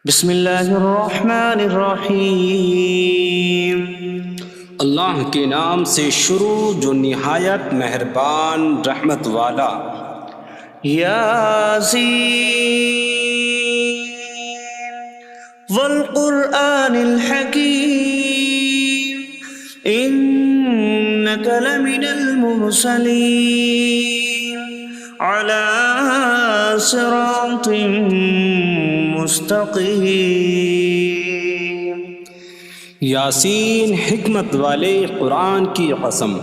بسم اللہ الرحمن الرحیم۔ اللہ کے نام سے شروع جو نہایت مہربان رحمت والا۔ یاسین والقرآن الحکیم انک لمن المرسلین علی صراط مستقیم۔ یاسین حکمت والے قرآن کی قسم،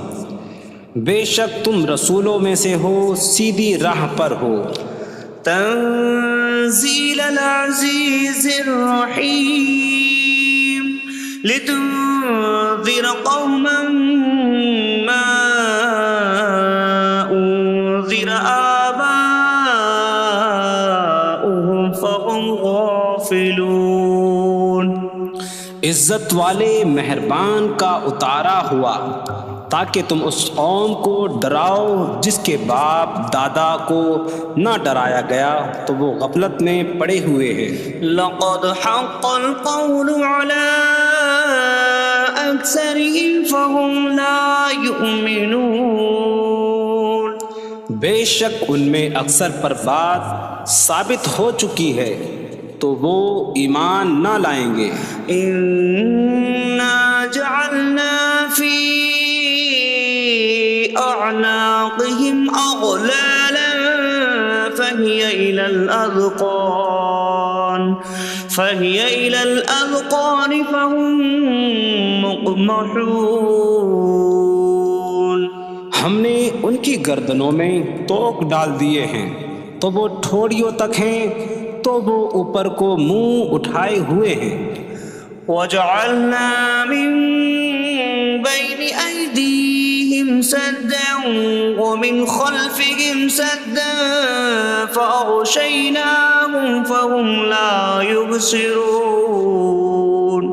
بے شک تم رسولوں میں سے ہو، سیدھی راہ پر ہو۔ تنزیل العزیز الرحیم لتنذر قوما ما انذر آباؤهم فهم غافلون۔ عزت والے مہربان کا اتارا ہوا تاکہ تم اس قوم کو ڈراؤ جس کے باپ دادا کو نہ ڈرایا گیا تو وہ غفلت میں پڑے ہوئے ہیں۔ لقد حق القول على أكثرهم فهم لا يؤمنون۔ بے شک ان میں اکثر پر بات ثابت ہو چکی ہے تو وہ ایمان نہ لائیں گے۔ إنا جعلنا في أعناقهم أغلالا فهي إلى الأذقان فهم مقمحون۔ ہم نے ان کی گردنوں میں توق ڈال دیے ہیں تو وہ ٹھوڑیوں تک ہیں، تو وہ اوپر کو منہ اٹھائے ہوئے ہیں۔ وجعلنا من بين أيديهم سدا ومن خلفهم سدا فأغشيناهم فهم لا يبصرون۔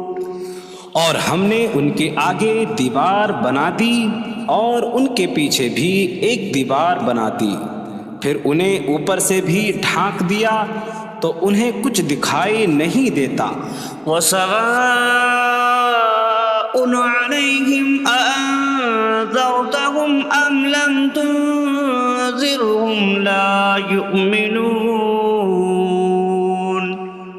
اور ہم نے ان کے آگے دیوار بنا دی اور ان کے پیچھے بھی ایک دیوار بنا دی، پھر انہیں اوپر سے بھی ڈھانک دیا تو انہیں کچھ دکھائی نہیں دیتا۔ وسواء عليهم أأنذرتهم أم لم تنذرهم لا يؤمنون۔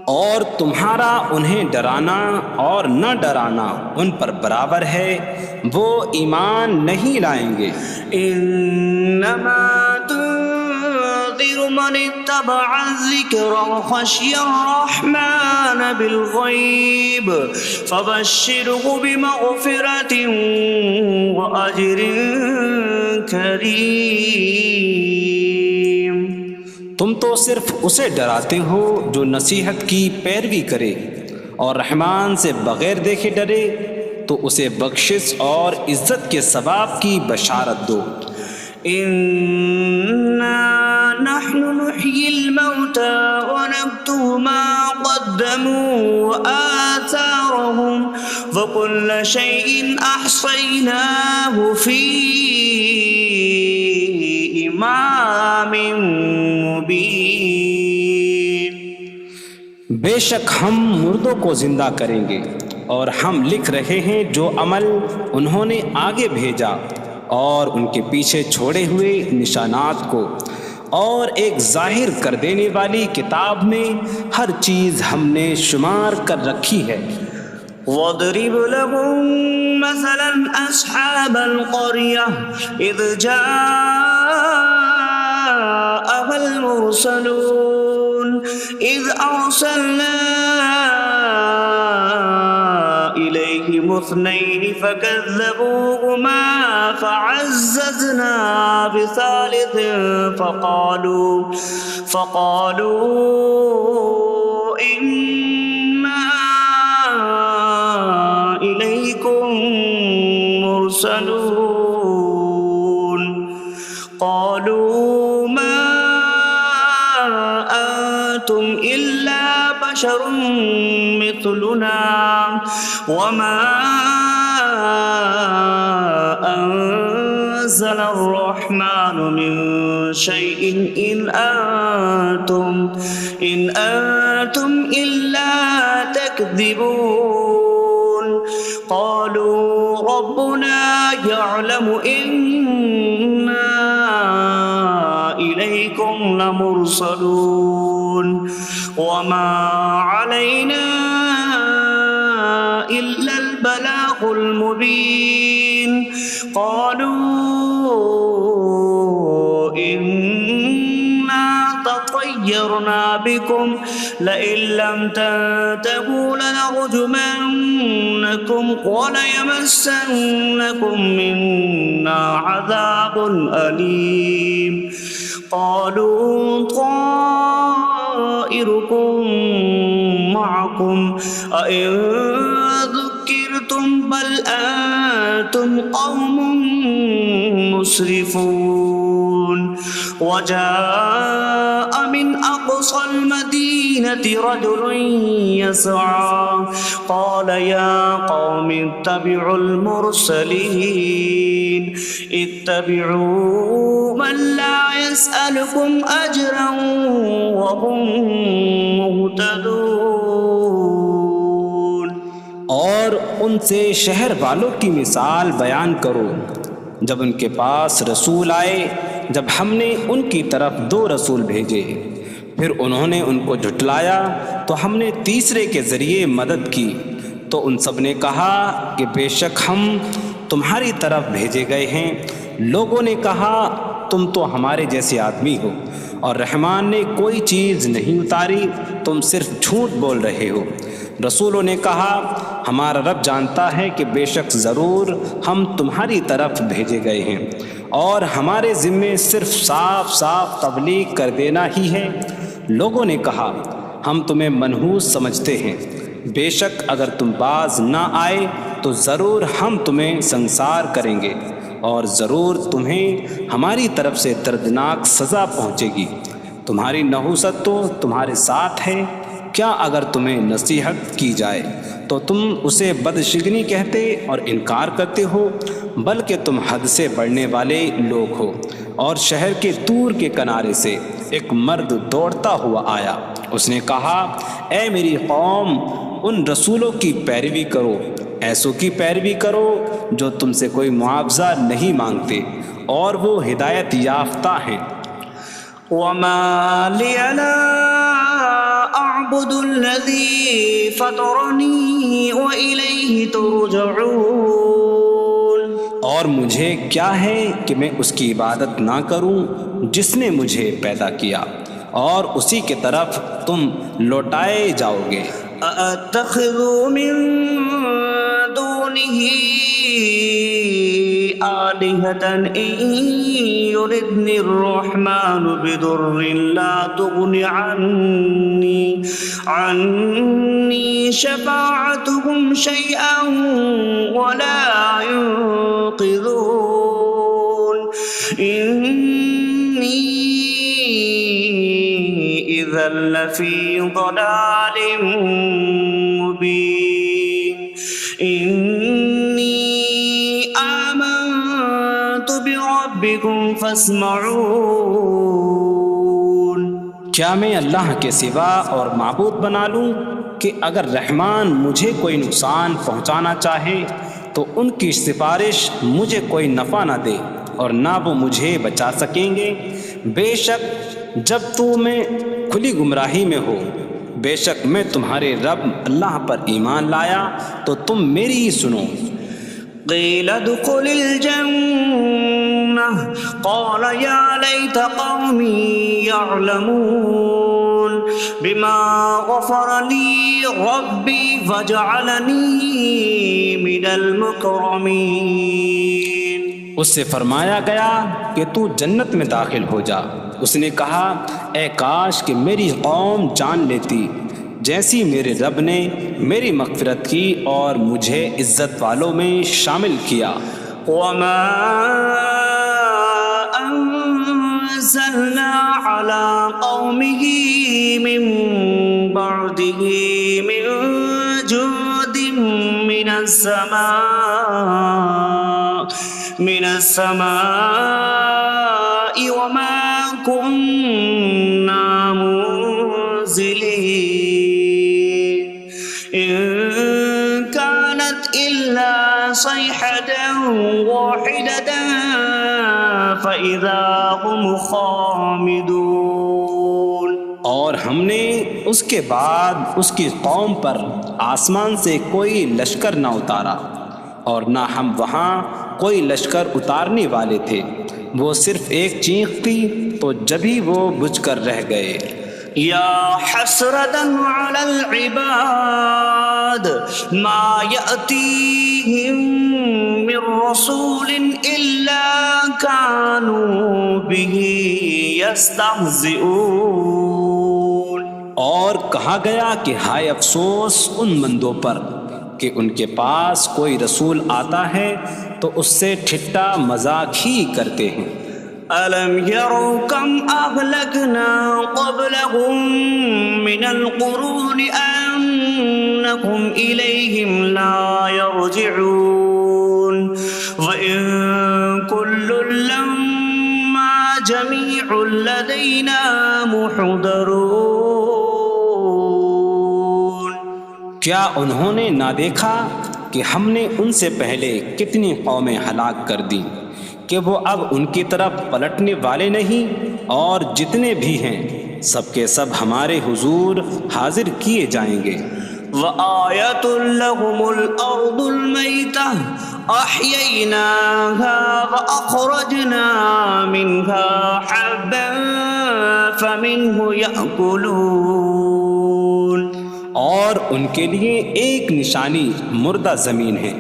اور تمہارا انہیں ڈرانا اور نہ ڈرانا ان پر برابر ہے، وہ ایمان نہیں لائیں گے۔ انما تنذر من اتبع الذکر وخشی الرحمن بالغیب فبشره بمغفرة وأجر کریم۔ تم تو صرف اسے ڈراتے ہو جو نصیحت کی پیروی کرے اور رحمان سے بغیر دیکھے ڈرے، تو اسے بخشش اور عزت کے ثواب کی بشارت دو۔ انا نحن نحيي الموتى ونكتب ما قدموا وآثارهم وكل شيء أحصيناه في إمام مبين۔ بے شک ہم مردوں کو زندہ کریں گے اور ہم لکھ رہے ہیں جو عمل انہوں نے آگے بھیجا اور ان کے پیچھے چھوڑے ہوئے نشانات کو، اور ایک ظاہر کر دینے والی کتاب میں ہر چیز ہم نے شمار کر رکھی ہے۔ وَاضْرِبْ لَهُم مَّثَلًا أَصْحَابَ الْقَرْيَةِ إِذْ جَاءَهَا الْمُرْسَلُونَ إِذْ أَرْسَلْنَا إِلَيْهِمُ اثْنَيْنِ فَكَذَّبُوهُمَا فَعَزَّزْنَا بِثَالِثٍ فَقَالُوا إِنَّا إِلَيْكُمْ مُرْسَلُونَ۔ قَالُوا مَا أَنتُمْ إِلَّا بَشَرٌ مِثْلُنَا وَمَا أَنتُمْ نزل الرحمن من شيء إن أنتم إلا تكذبون قالوا ربنا يعلم إنا إليكم لمرسلون وما علينا إلا البلاغ المبين قالوا إنا تطيرنا بكم لئن لم تنتهوا لنرجمنكم وليمسنكم منا عذاب أليم قالوا طائركم معكم أئن ذكرتم بل أنتم قوم مسرفون وجاء من أقصى المدينة رجل يسعى قال يا قوم اتبعوا المرسلين اتبعوا من لا يسألكم أجرا وهم مهتدون اور ان سے شہر والوں کی مثال بیان کرو جب ان کے پاس رسول آئے جب ہم نے ان کی طرف 2 رسول بھیجے پھر انہوں نے ان کو جھٹلایا تو ہم نے تیسرے کے ذریعے مدد کی تو ان سب نے کہا کہ بے شک ہم تمہاری طرف بھیجے گئے ہیں لوگوں نے کہا تم تو ہمارے جیسے آدمی ہو اور رحمان نے کوئی چیز نہیں اتاری تم صرف جھوٹ بول رہے ہو رسولوں نے کہا ہمارا رب جانتا ہے کہ بے شک ضرور ہم تمہاری طرف بھیجے گئے ہیں اور ہمارے ذمے صرف صاف صاف تبلیغ کر دینا ہی ہے لوگوں نے کہا ہم تمہیں منحوس سمجھتے ہیں بے شک اگر تم باز نہ آئے تو ضرور ہم تمہیں سنسار کریں گے اور ضرور تمہیں ہماری طرف سے دردناک سزا پہنچے گی تمہاری نحوست تو تمہارے ساتھ ہے کیا اگر تمہیں نصیحت کی جائے تو تم اسے بدشگنی کہتے اور انکار کرتے ہو بلکہ تم حد سے بڑھنے والے لوگ ہو اور شہر کے دور کے کنارے سے ایک مرد دوڑتا ہوا آیا اس نے کہا اے میری قوم ان رسولوں کی پیروی کرو ایسوں کی پیروی کرو جو تم سے کوئی معاوضہ نہیں مانگتے اور وہ ہدایت یافتہ ہیں وما لي لا أعبد الذي فطرني وإليه ترجعون اور مجھے کیا ہے کہ میں اس کی عبادت نہ کروں جس نے مجھے پیدا کیا اور اسی کی طرف تم لوٹائے جاؤ گے أأتخذ من دونه آلهة إن يردني الرحمن بضر لا تغن عني شفاعتهم شيئا ولا ينقذون إني إذا لفي ضلال مبين إني آمنت بربكم فاسمعون کیا میں اللہ کے سوا اور معبود بنا لوں کہ اگر رحمان مجھے کوئی نقصان پہنچانا چاہے تو ان کی سفارش مجھے کوئی نفع نہ دے اور نہ وہ مجھے بچا سکیں گے بے شک جب میں کھلی گمراہی میں ہو بے شک میں تمہارے رب اللہ پر ایمان لایا تو تم میری ہی سنو قيل ادخل الجنة قال يا ليت قومي يعلمون بما غفر لي ربي فجعلني من المكرمين اس سے فرمایا گیا کہ تو جنت میں داخل ہو جا اس نے کہا اے کاش کہ میری قوم جان لیتی جیسی میرے رب نے میری مغفرت کی اور مجھے عزت والوں میں شامل کیا وما أنزلنا على قومه من بعده من جود من السماء من السماء وما كنا منزلين إن كانت إلا صيحة واحدة فإذا هم خامدون۔ اور ہم نے اس کے بعد اس کی قوم پر آسمان سے کوئی لشکر نہ اتارا، اور نہ ہم وہاں کوئی لشکر اتارنے والے تھے، وہ صرف ایک چیخ تھی تو جبھی وہ بجھ کر رہ گئے۔ یا حسرة على العباد ما يأتيهم من رسول إلا كانوا به يستهزئون۔ اور کہا گیا کہ ہائے افسوس ان بندوں پر کہ ان کے پاس کوئی رسول آتا ہے تو اس سے ٹھٹا مذاق ہی کرتے ہیں۔ أَلَمْ يَرَوْا كَمْ أَهْلَكْنَا قَبْلَهُمْ مِنَ الْقُرُونِ أَنَّكُمْ إِلَيْهِمْ لَا يَرْجِعُونَ وَإِن كُلٌّ لَّمَّا جَمِيعٌ لَّدَيْنَا مُحْضَرُونَ۔ کیا انہوں نے نہ دیکھا کہ ہم نے ان سے پہلے کتنی قومیں ہلاک کر دیں کہ وہ اب ان کی طرف پلٹنے والے نہیں، اور جتنے بھی ہیں سب کے سب ہمارے حضور حاضر کیے جائیں گے۔ وَآيَةٌ لَّهُمُ الْأَرْضُ الْمَيْتَةُ أَحْيَيْنَاهَا وَأَخْرَجْنَا مِنْهَا حَبًّا فَمِنْهُ يَأْكُلُونَ۔ اور ان کے لیے ایک نشانی مردہ زمین ہے،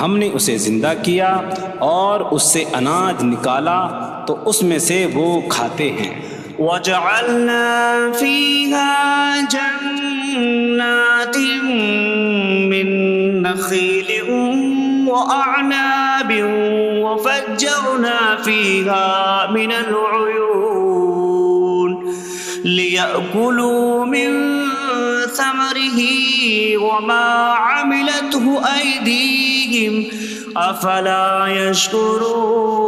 ہم نے اسے زندہ کیا اور اس سے اناج نکالا تو اس میں سے وہ کھاتے ہیں۔ وَجَعَلْنَا فِيهَا جَنَّاتٍ مِّن نَّخِيلٍ وَأَعْنَابٍ وَفَجَّرْنَا فِيهَا مِنَ الْعُيُونِ لِيَأْكُلُوا مِن ثَمَرِهِ وَمَا عَمِلَتْهُ أَيْدِيهِمْ أَفَلَا يَشْكُرُونَ۔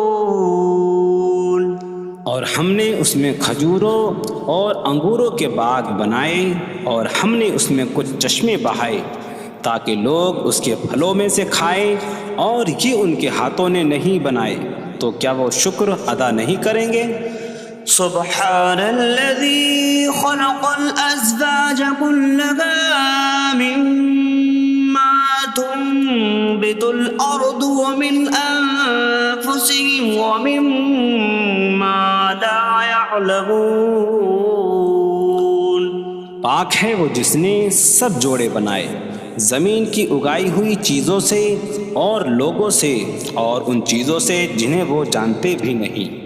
اور ہم نے اس میں کھجوروں اور انگوروں کے باغ بنائے، اور ہم نے اس میں کچھ چشمے بہائے تاکہ لوگ اس کے پھلوں میں سے کھائیں، اور یہ ان کے ہاتھوں نے نہیں بنائے، تو کیا وہ شکر ادا نہیں کریں گے؟ سبحان الذي خلق الأزواج كلها مما تنبت الأرض ومن أنفسهم ومما لا يعلمون۔ پاک ہے وہ جس نے سب جوڑے بنائے زمین کی اگائی ہوئی چیزوں سے اور لوگوں سے اور ان چیزوں سے جنہیں وہ جانتے بھی نہیں۔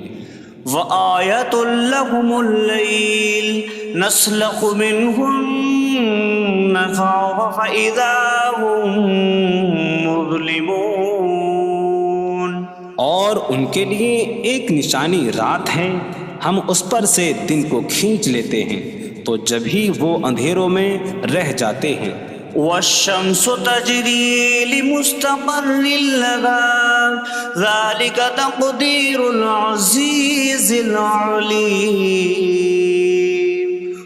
وَآيَةٌ لَّهُمُ اللَّيْلُ نَسْلَخُ مِنْهُ النَّهَارَ فَإِذَا هُم مُظْلِمُونَ۔ اور ان کے لیے ایک نشانی رات ہے، ہم اس پر سے دن کو کھینچ لیتے ہیں تو جبھی وہ اندھیروں میں رہ جاتے ہیں۔ وَالشَّمْسُ تَجْرِي لِمُسْتَقَرٍّ لَّهَا ذَلِكَ تَقْدِيرُ الْعَزِيزِ الْعَلِيمِ۔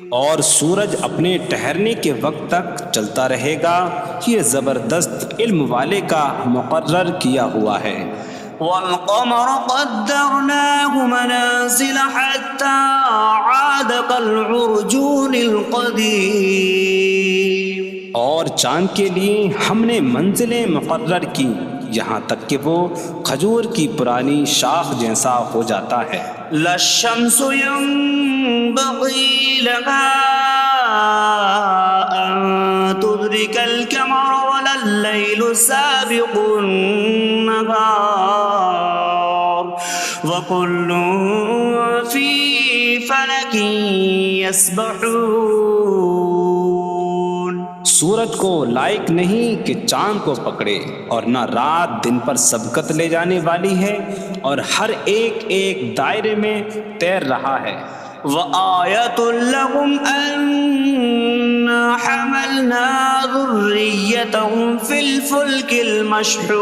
اور سورج اپنے ٹھہرنے کے وقت تک چلتا رہے گا، یہ زبردست علم والے کا مقرر کیا ہوا ہے۔ وَالْقَمَرَ قَدَّرْنَاهُ مَنَازِلَ حَتَّى عَادَ كَالْعُرْجُونِ الْقَدِيمِ۔ اور چاند کے لیے ہم نے منزلیں مقرر کی یہاں تک کہ وہ کھجور کی پرانی شاخ جیسا ہو جاتا ہے۔ لا الشمس ينبغي لها أن تدرك القمر ولا الليل سابق النهار وكل في فلك يسبحون۔ سورج کو لائق نہیں کہ چاند کو پکڑے، اور نہ رات دن پر سبقت لے جانے والی ہے، اور ہر ایک ایک دائرے میں تیر رہا ہے۔ وَآيَةٌ لَّهُمْ أَنَّا حَمَلْنَا ذُرِّيَّتَهُمْ فِي الْفُلْكِ الْمَشْحُونِ۔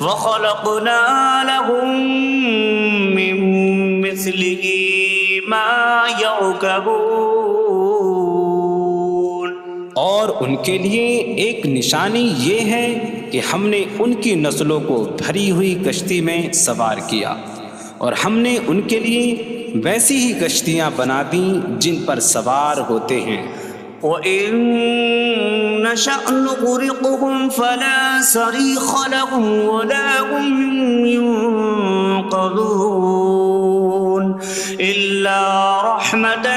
وخلقنا لهم من مثله ما يركبون. اور ان کے لیے ایک نشانی یہ ہے کہ ہم نے ان کی نسلوں کو بھری ہوئی کشتی میں سوار کیا، اور ہم نے ان کے لیے ویسی ہی کشتیاں بنا دیں جن پر سوار ہوتے ہیں. وَإِن نَّشَأْ نُغْرِقْهُمْ فَلَا صَرِيخَ لَهُمْ وَلَا هُمْ يُنقَذُونَ إِلَّا رَحْمَةً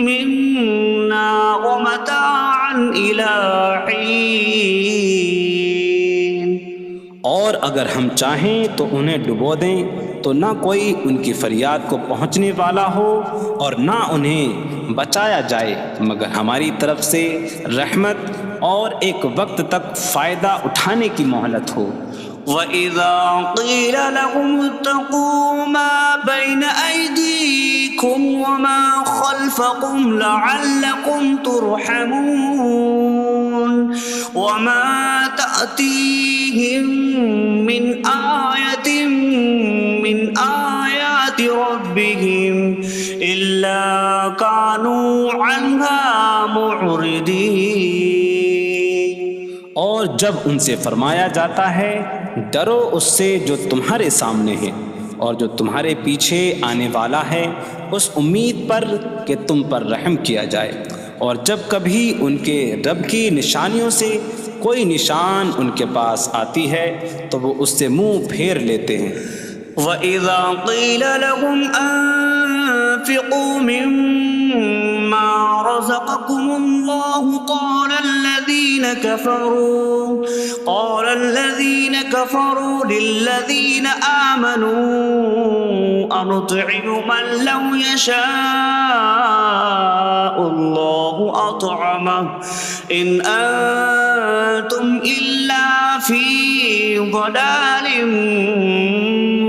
مِّنَّا وَمَتَاعًا إِلَىٰ حِينٍ. اور اگر ہم چاہیں تو انہیں ڈبو دیں تو نہ کوئی ان کی فریاد کو پہنچنے والا ہو اور نہ انہیں بچایا جائے مگر ہماری طرف سے رحمت اور ایک وقت تک فائدہ اٹھانے کی مہلت ہو. وَإِذَا قِيلَ لَهُمُ اتَّقُوا مَا بَيْنَ أَيْدِيكُمْ وَمَا خَلْفَكُمْ لَعَلَّكُمْ تُرْحَمُونَ وَمَا تَأْتِيهِم مِّنْ آيَةٍ مِّنْ آيَاتِ رَبِّهِمْ إِلَّا كَانُوا عَنْهَا مُعْرِضِينَ. اور جب ان سے فرمایا جاتا ہے ڈرو اس سے جو تمہارے سامنے ہے اور جو تمہارے پیچھے آنے والا ہے، اس امید پر کہ تم پر رحم کیا جائے، اور جب کبھی ان کے رب کی نشانیوں سے کوئی نشان ان کے پاس آتی ہے تو وہ اس سے منہ پھیر لیتے ہیں. وَإِذَا قِيلَ لَهُمْ أَنفِقُوا مِمَّا رَزَقَكُمُ اللَّهُ قَالَ الَّذِينَ كَفَرُوا لِلَّذِينَ آمَنُوا أَنُطْعِمُ مَن لَّوْ يَشَاءُ اللَّهُ أَطْعَمَهُ إِنْ أَنتُمْ إِلَّا فِي ضَلَالٍ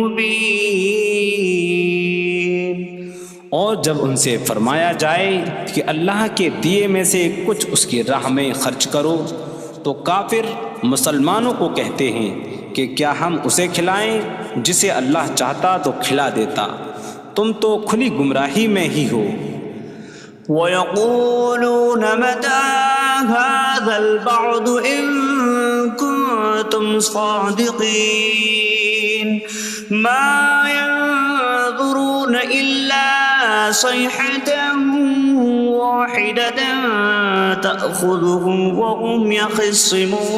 مبین. اور جب ان سے فرمایا جائے کہ اللہ کے دیے میں سے کچھ اس کی راہ میں خرچ کرو تو کافر مسلمانوں کو کہتے ہیں کہ کیا ہم اسے کھلائیں جسے اللہ چاہتا تو کھلا دیتا، تم تو کھلی گمراہی میں ہی ہو. وَيَقُولُونَ مَتَىٰ هَٰذَا الْوَعْدُ إِن كُنتُمْ صَادِقِينَ مَا يَنظُرُونَ إِلَّا صَيْحَةً وَاحِدَةً تَأْخُذُهُمْ وَهُمْ يَخِصِّمُونَ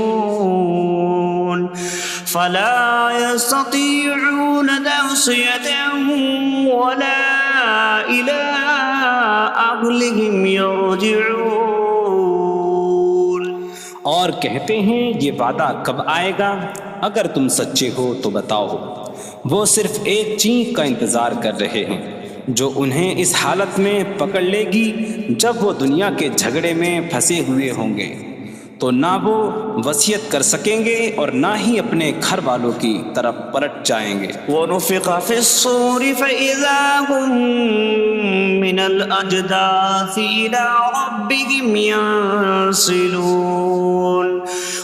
فَلَا يَسْتَطِيعُونَ تَوْصِيَةً وَلَا إِلَىٰ أَهْلِهِمْ يَرْجِعُونَ. اور کہتے ہیں یہ وعدہ کب آئے گا؟ اگر تم سچے ہو تو بتاؤ. وہ صرف ایک چینک کا انتظار کر رہے ہیں جو انہیں اس حالت میں پکڑ لے گی جب وہ دنیا کے جھگڑے میں پھنسے ہوئے ہوں گے، تو نہ وہ وصیت کر سکیں گے اور نہ ہی اپنے گھر والوں کی طرف پلٹ جائیں گے. وَنُفِخَ فِي الصُّورِ فَإِذَا هُم مِّنَ الْأَجْدَاثِ إِلَىٰ رَبِّهِمْ يَنسِلُونَ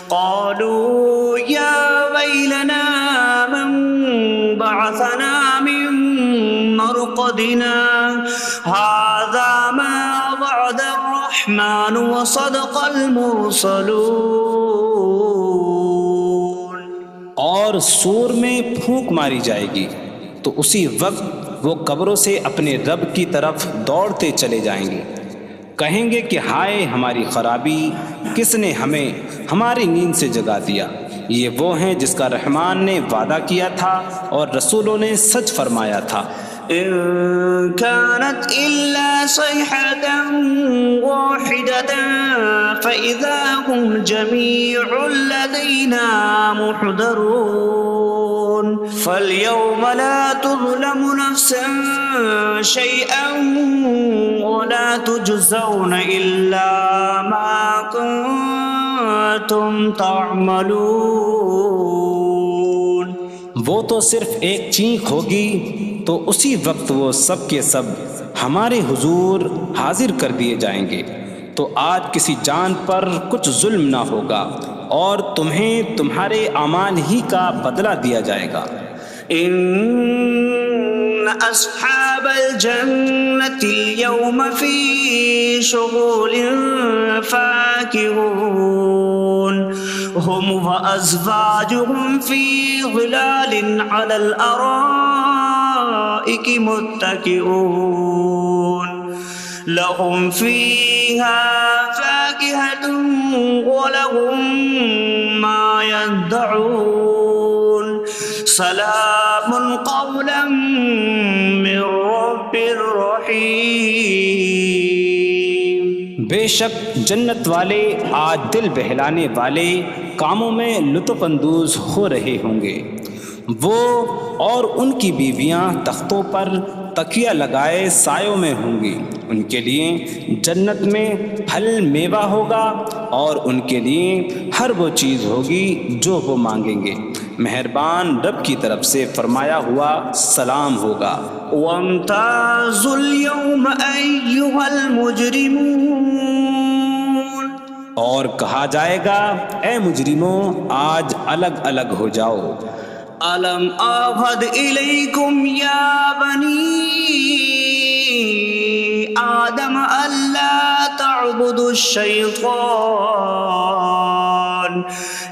قَالُوا يَا وَيْلَنَا مَن بَعَثَنَا مِن مَّرْقَدِنَا هَٰذَا مَا وَعَدَ الرَّحْمَٰنُ وَصَدَقَ الْمُرْسَلُونَ. اور سور میں پھونک ماری جائے گی تو اسی وقت وہ قبروں سے اپنے رب کی طرف دوڑتے چلے جائیں گے، کہیں گے کہ ہائے ہماری خرابی، کس نے ہمیں ہماری نیند سے جگا دیا. یہ وہ ہیں جس کا رحمان نے وعدہ کیا تھا اور رسولوں نے سچ فرمایا تھا. إن كانت إلا صيحة واحدة فإذا هم جميع لدينا محضرون فاليوم لا تظلم نفس شيئا ولا تجزون إلا ما كنتم تعملون. وہ تو صرف ایک چینک ہوگی تو اسی وقت وہ سب کے سب ہمارے حضور حاضر کر دیے جائیں گے، تو آج کسی جان پر کچھ ظلم نہ ہوگا اور تمہیں تمہارے اعمال ہی کا بدلہ دیا جائے گا۔ إن أصحاب الجنة اليوم في شغل فاكهون هم وأزواجهم في ظلال على الأرائك متكئون لهم فيها فاكهة ولهم ما يدعون سلام قولا من رب رحیم۔ بے شک جنت والے آج دل بہلانے والے کاموں میں لطف اندوز ہو رہے ہوں گے۔ وہ اور ان کی بیویاں تختوں پر تکیہ لگائے سایوں میں ہوں گی۔ ان کے لیے جنت میں پھل میوہ ہوگا اور ان کے لیے ہر وہ چیز ہوگی جو وہ مانگیں گے۔ مہربان رب کی طرف سے فرمایا ہوا سلام ہوگا۔ وامتازوا اليوم أيها المجرمون، اور کہا جائے گا اے مجرموں آج الگ الگ ہو جاؤ۔ ألم أعهد إليكم يا بني آدم ألا تعبدوا الشيطان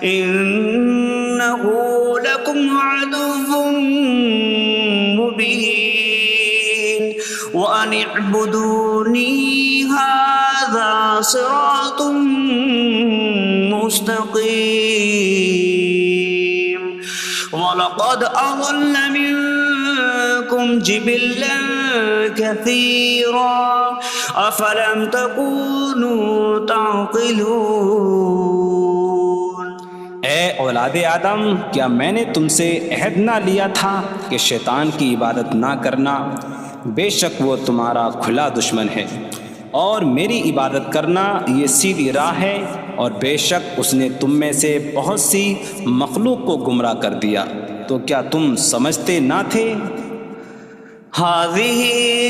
إنه لكم عدو مبين وأن اعبدوني هذا صراط مستقيم وَلَقَدْ أَضَلَّ مِنكُمْ جِبِلًّا كَثِيرًا أَفَلَمْ تَكُونُوا تَعْقِلُونَ۔ اے اولاد آدم، کیا میں نے تم سے عہد نہ لیا تھا کہ شیطان کی عبادت نہ کرنا؟ بے شک وہ تمہارا کھلا دشمن ہے، اور میری عبادت کرنا یہ سیدھی راہ ہے، اور بے شک اس نے تم میں سے بہت سی مخلوق کو گمراہ کر دیا، تو کیا تم سمجھتے نہ تھے؟ هذه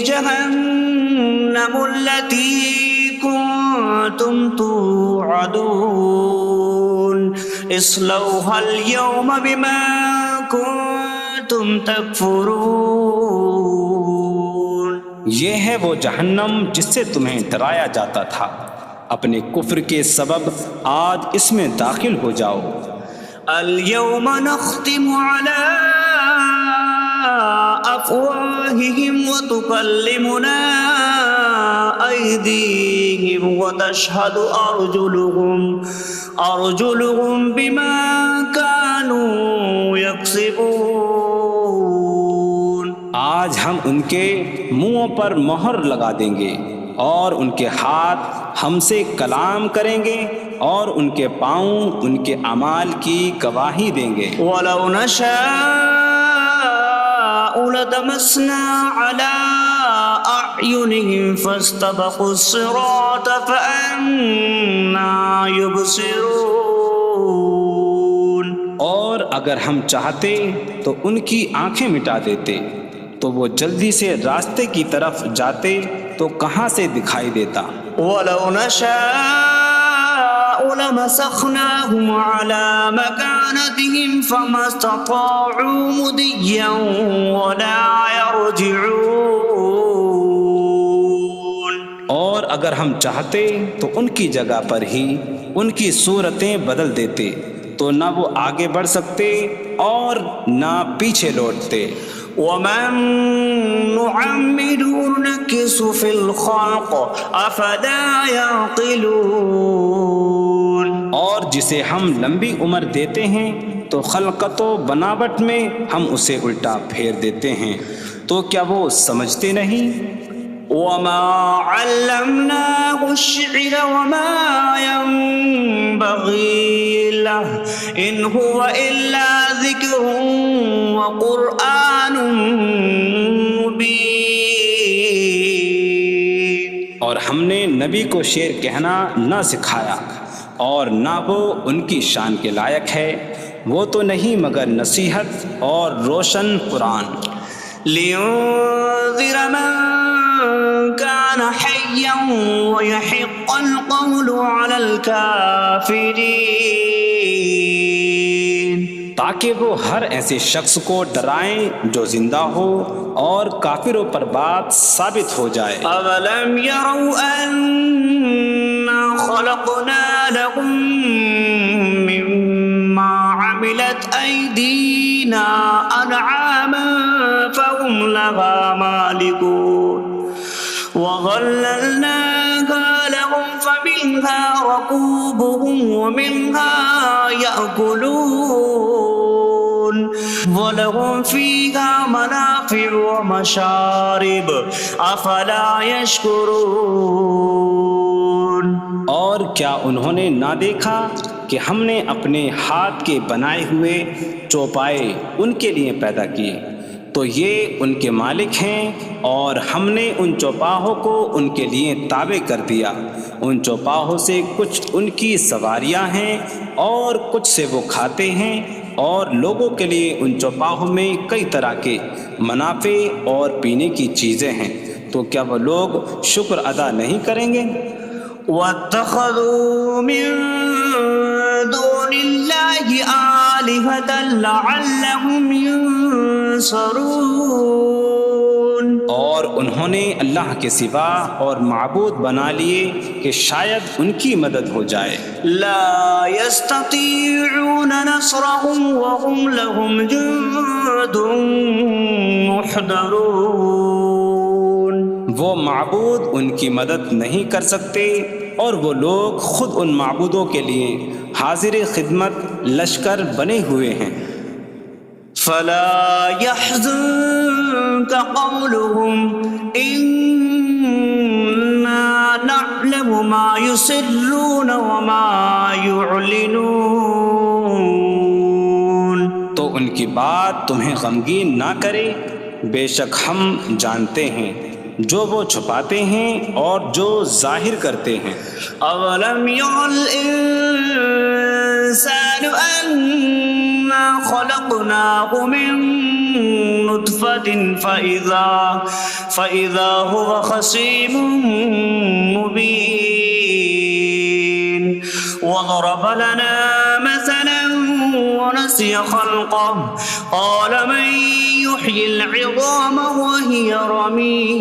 جهنم التي كنتم توعدون اصلوها اليوم بما كنتم تكفرون۔ یہ ہے وہ جہنم جس سے تمہیں ڈرایا جاتا تھا، اپنے کفر کے سبب آج اس میں داخل ہو جاؤ۔ اليوم نختم على أفواههم وتكلمنا أيديهم وتشهد أرجلهم بما كانوا يكسبون۔ آج ہم ان کے منہوں پر مہر لگا دیں گے، اور ان کے ہاتھ ہم سے کلام کریں گے، اور ان کے پاؤں ان کے اعمال کی گواہی دیں گے۔ وَلَوْ نَشَاءُ لَطَمَسْنَا عَلَىٰ أَعْيُنِهِمْ فَاسْتَبَقُوا الصِّرَاطَ فَأَنَّىٰ يُبْصِرُونَ۔ اور اگر ہم چاہتے تو ان کی آنکھیں مٹا دیتے، تو وہ جلدی سے راستے کی طرف جاتے تو کہاں سے دکھائی دیتا۔ وَلَوْ نَشَاءُ لَمَسَخْنَاهُمْ عَلَىٰ مَكَانَتِهِمْ فَمَا اسْتَطَاعُوا مُضِيًّا وَلَا يَرْجِعُونَ۔ اور اگر ہم چاہتے تو ان کی جگہ پر ہی ان کی صورتیں بدل دیتے، تو نہ وہ آگے بڑھ سکتے اور نہ پیچھے لوٹتے۔ وَمَن نُّعَمِّرْهُ نُنَكِّسْهُ فِي الْخَلْقِ أَفَلَا يَعْقِلُونَ۔ اور جسے ہم لمبی عمر دیتے ہیں تو خلقت و بناوٹ میں ہم اسے الٹا پھیر دیتے ہیں، تو کیا وہ سمجھتے نہیں؟ وَمَا عَلَّمْنَاهُ الشِّعْرَ وَمَا يَنبَغِي لَهُ إِنْ هُوَ إِلَّا ذِكْرٌ وَقُرْآنٌ مُبِينٌ۔ اور ہم نے نبی کو شعر کہنا نہ سکھایا، اور نہ وہ ان کی شان کے لائق ہے، وہ تو نہیں مگر نصیحت اور روشن قرآن۔ لِيُنذِرَ مَن كَانَ حَيًّا حيا ويحق القول على الكافرين تاکہ وہ ہر ایسے شخص کو ڈرائیں جو زندہ ہو اور کافروں پر بات ثابت ہو جائے۔ أولم يروا أنا خلقنا لهم مما عملت أيدينا أنعاما فهم لها مالكون وظللناها لهم فمنها ركوبهم ومنها يأكلون وَلَهُمْ فِيهَا مَنَافِعُ وَمَشَارِبُ أَفَلَا يَشْكُرُونَ۔ اور کیا انہوں نے نہ دیکھا کہ ہم نے اپنے ہاتھ کے بنائے ہوئے چوپائے ان کے لیے پیدا کیے، تو یہ ان کے مالک ہیں، اور ہم نے ان چوپاہوں کو ان کے لیے تابع کر دیا۔ ان چوپاہوں سے کچھ ان کی سواریاں ہیں اور کچھ سے وہ کھاتے ہیں، اور لوگوں کے لیے ان چوپاہوں میں کئی طرح کے منافع اور پینے کی چیزیں ہیں، تو کیا وہ لوگ شکر ادا نہیں کریں گے؟ وَاتَّخَذُوا مِن دُونِ اللَّهِ آلِهَةً لَعَلَّهُمْ يُنصَرُونَ۔ اور انہوں نے اللہ کے سوا اور معبود بنا لیے کہ شاید ان کی مدد ہو جائے۔ لا يستطيعون نصرهم وهم لهم جند محضرون۔ وہ معبود ان کی مدد نہیں کر سکتے، اور وہ لوگ خود ان معبودوں کے لیے حاضر خدمت لشکر بنے ہوئے ہیں۔ فلا يحزنك قولهم إنا نعلم ما يسرون وما يعلنون۔ تو ان کی بات تمہیں غمگین نہ کرے، بے شک ہم جانتے ہیں جو وہ چھپاتے ہیں اور جو ظاہر کرتے ہیں۔ اولم ير الانسان انا خلقناه من نطفة فإذا هو خصيم مبين وضرب لنا مثلا ونسي خلقه قال من يحيي العظام وهي رميم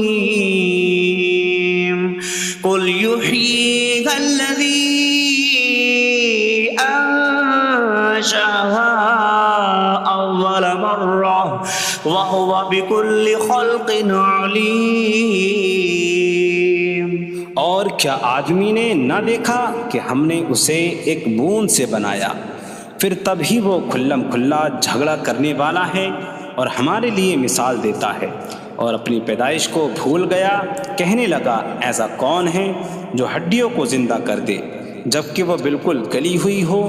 قل يحييها الذي أنشأها أول مرة وهو بكل خلق عليم۔ اور کیا آدمی نے نہ دیکھا کہ ہم نے اسے ایک بوند سے بنایا، پھر تب ہی وہ کھلم کھلا جھگڑا کرنے والا ہے اور ہمارے لیے مثال دیتا ہے، اور اپنی پیدائش کو بھول گیا، کہنے لگا ایسا کون ہے جو ہڈیوں کو زندہ کر دے جبکہ وہ بالکل گلی ہوئی ہو؟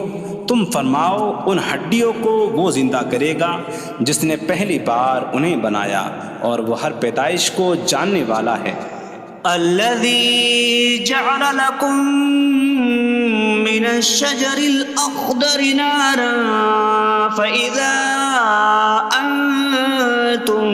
تم فرماؤ ان ہڈیوں کو وہ زندہ کرے گا جس نے پہلی بار انہیں بنایا، اور وہ ہر پیدائش کو جاننے والا ہے۔ الذي جعل لكم من الشجر الأخضر نارا فإذا أنتم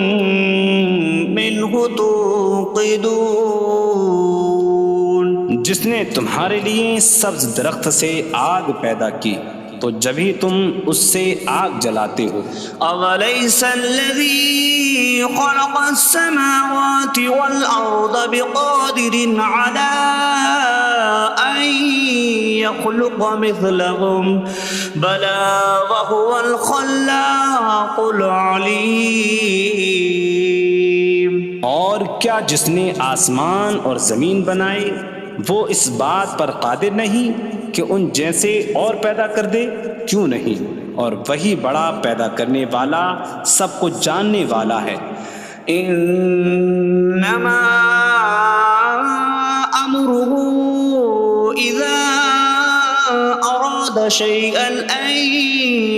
منه توقدون۔ جس نے تمہارے لیے سبز درخت سے آگ پیدا کی تو جبھی تم اس سے آگ جلاتے ہو۔ أَوَلَيْسَ الَّذِي خَلَقَ السَّمَاوَاتِ وَالْأَرْضَ بِقَادِرٍ عَلَىٰ أَن يَخْلُقَ مِثْلَهُم بَلَىٰ وَهُوَ الْخَلَّاقُ الْعَلِيمُ۔ اور کیا جس نے آسمان اور زمین بنائے وہ اس بات پر قادر نہیں کہ ان جیسے اور پیدا کر دے؟ کیوں نہیں، اور وہی بڑا پیدا کرنے والا سب کچھ جاننے والا ہے۔ انما امره اذا اراد شيئا ان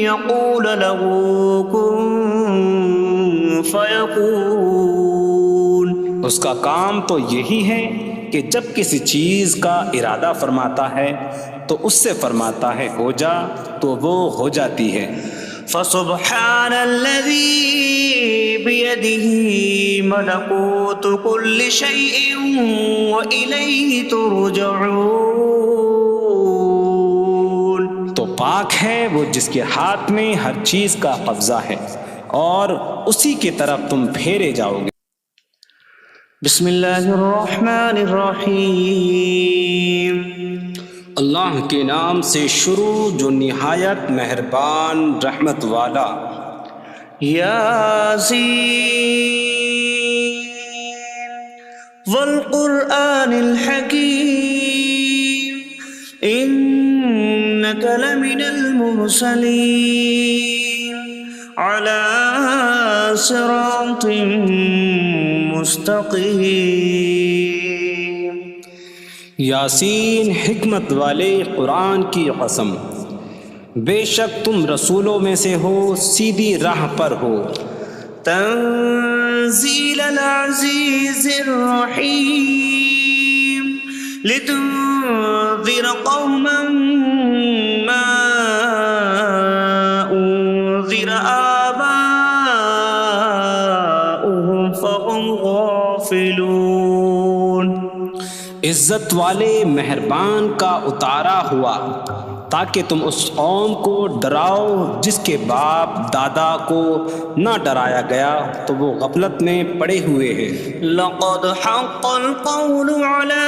يقول له كن فيكون۔ اس کا کام تو یہی ہے کہ جب کسی چیز کا ارادہ فرماتا ہے تو اس سے فرماتا ہے ہو جا، تو وہ ہو جاتی ہے۔ فسبحان الذي بيده ملكوت كل شيء وإليه ترجعون. تو پاک ہے وہ جس کے ہاتھ میں ہر چیز کا قبضہ ہے اور اسی کی طرف تم پھیرے جاؤ گے. بسم اللہ الرحمن الرحیم. اللہ کے نام سے شروع جو نہایت مہربان رحمت والا. یاسین والقرآن الحکیم انک لمن المرسلین علی صراط مستقیم. یاسین حکمت والے قرآن کی قسم، بے شک تم رسولوں میں سے ہو، سیدھی راہ پر ہو. تنزیل العزیز الرحیم لتنذر قوما ما انذر آباؤهم فهم غافلون. عزت والے مہربان کا اتارا ہوا تاکہ تم اس قوم کو ڈراؤ جس کے باپ دادا کو نہ ڈرایا گیا تو وہ غفلت میں پڑے ہوئے ہیں. لقد حق القول على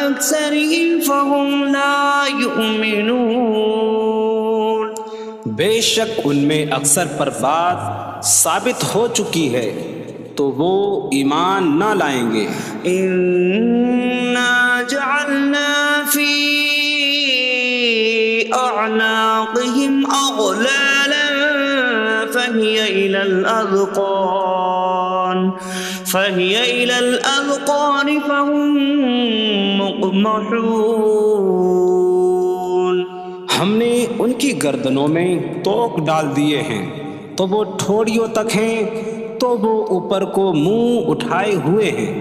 أكثرهم فهم لا يؤمنون. بے شک ان میں اکثر پر بات ثابت ہو چکی ہے تو وہ ایمان نہ لائیں گے. إنا جعلنا في أعناقهم أغلالا فهي إلى الأذقان فهم مقمحون. ہم نے ان کی گردنوں میں توق ڈال دیے ہیں تو وہ ٹھوڑیوں تک ہیں تو وہ اوپر کو منہ اٹھائے ہوئے ہیں.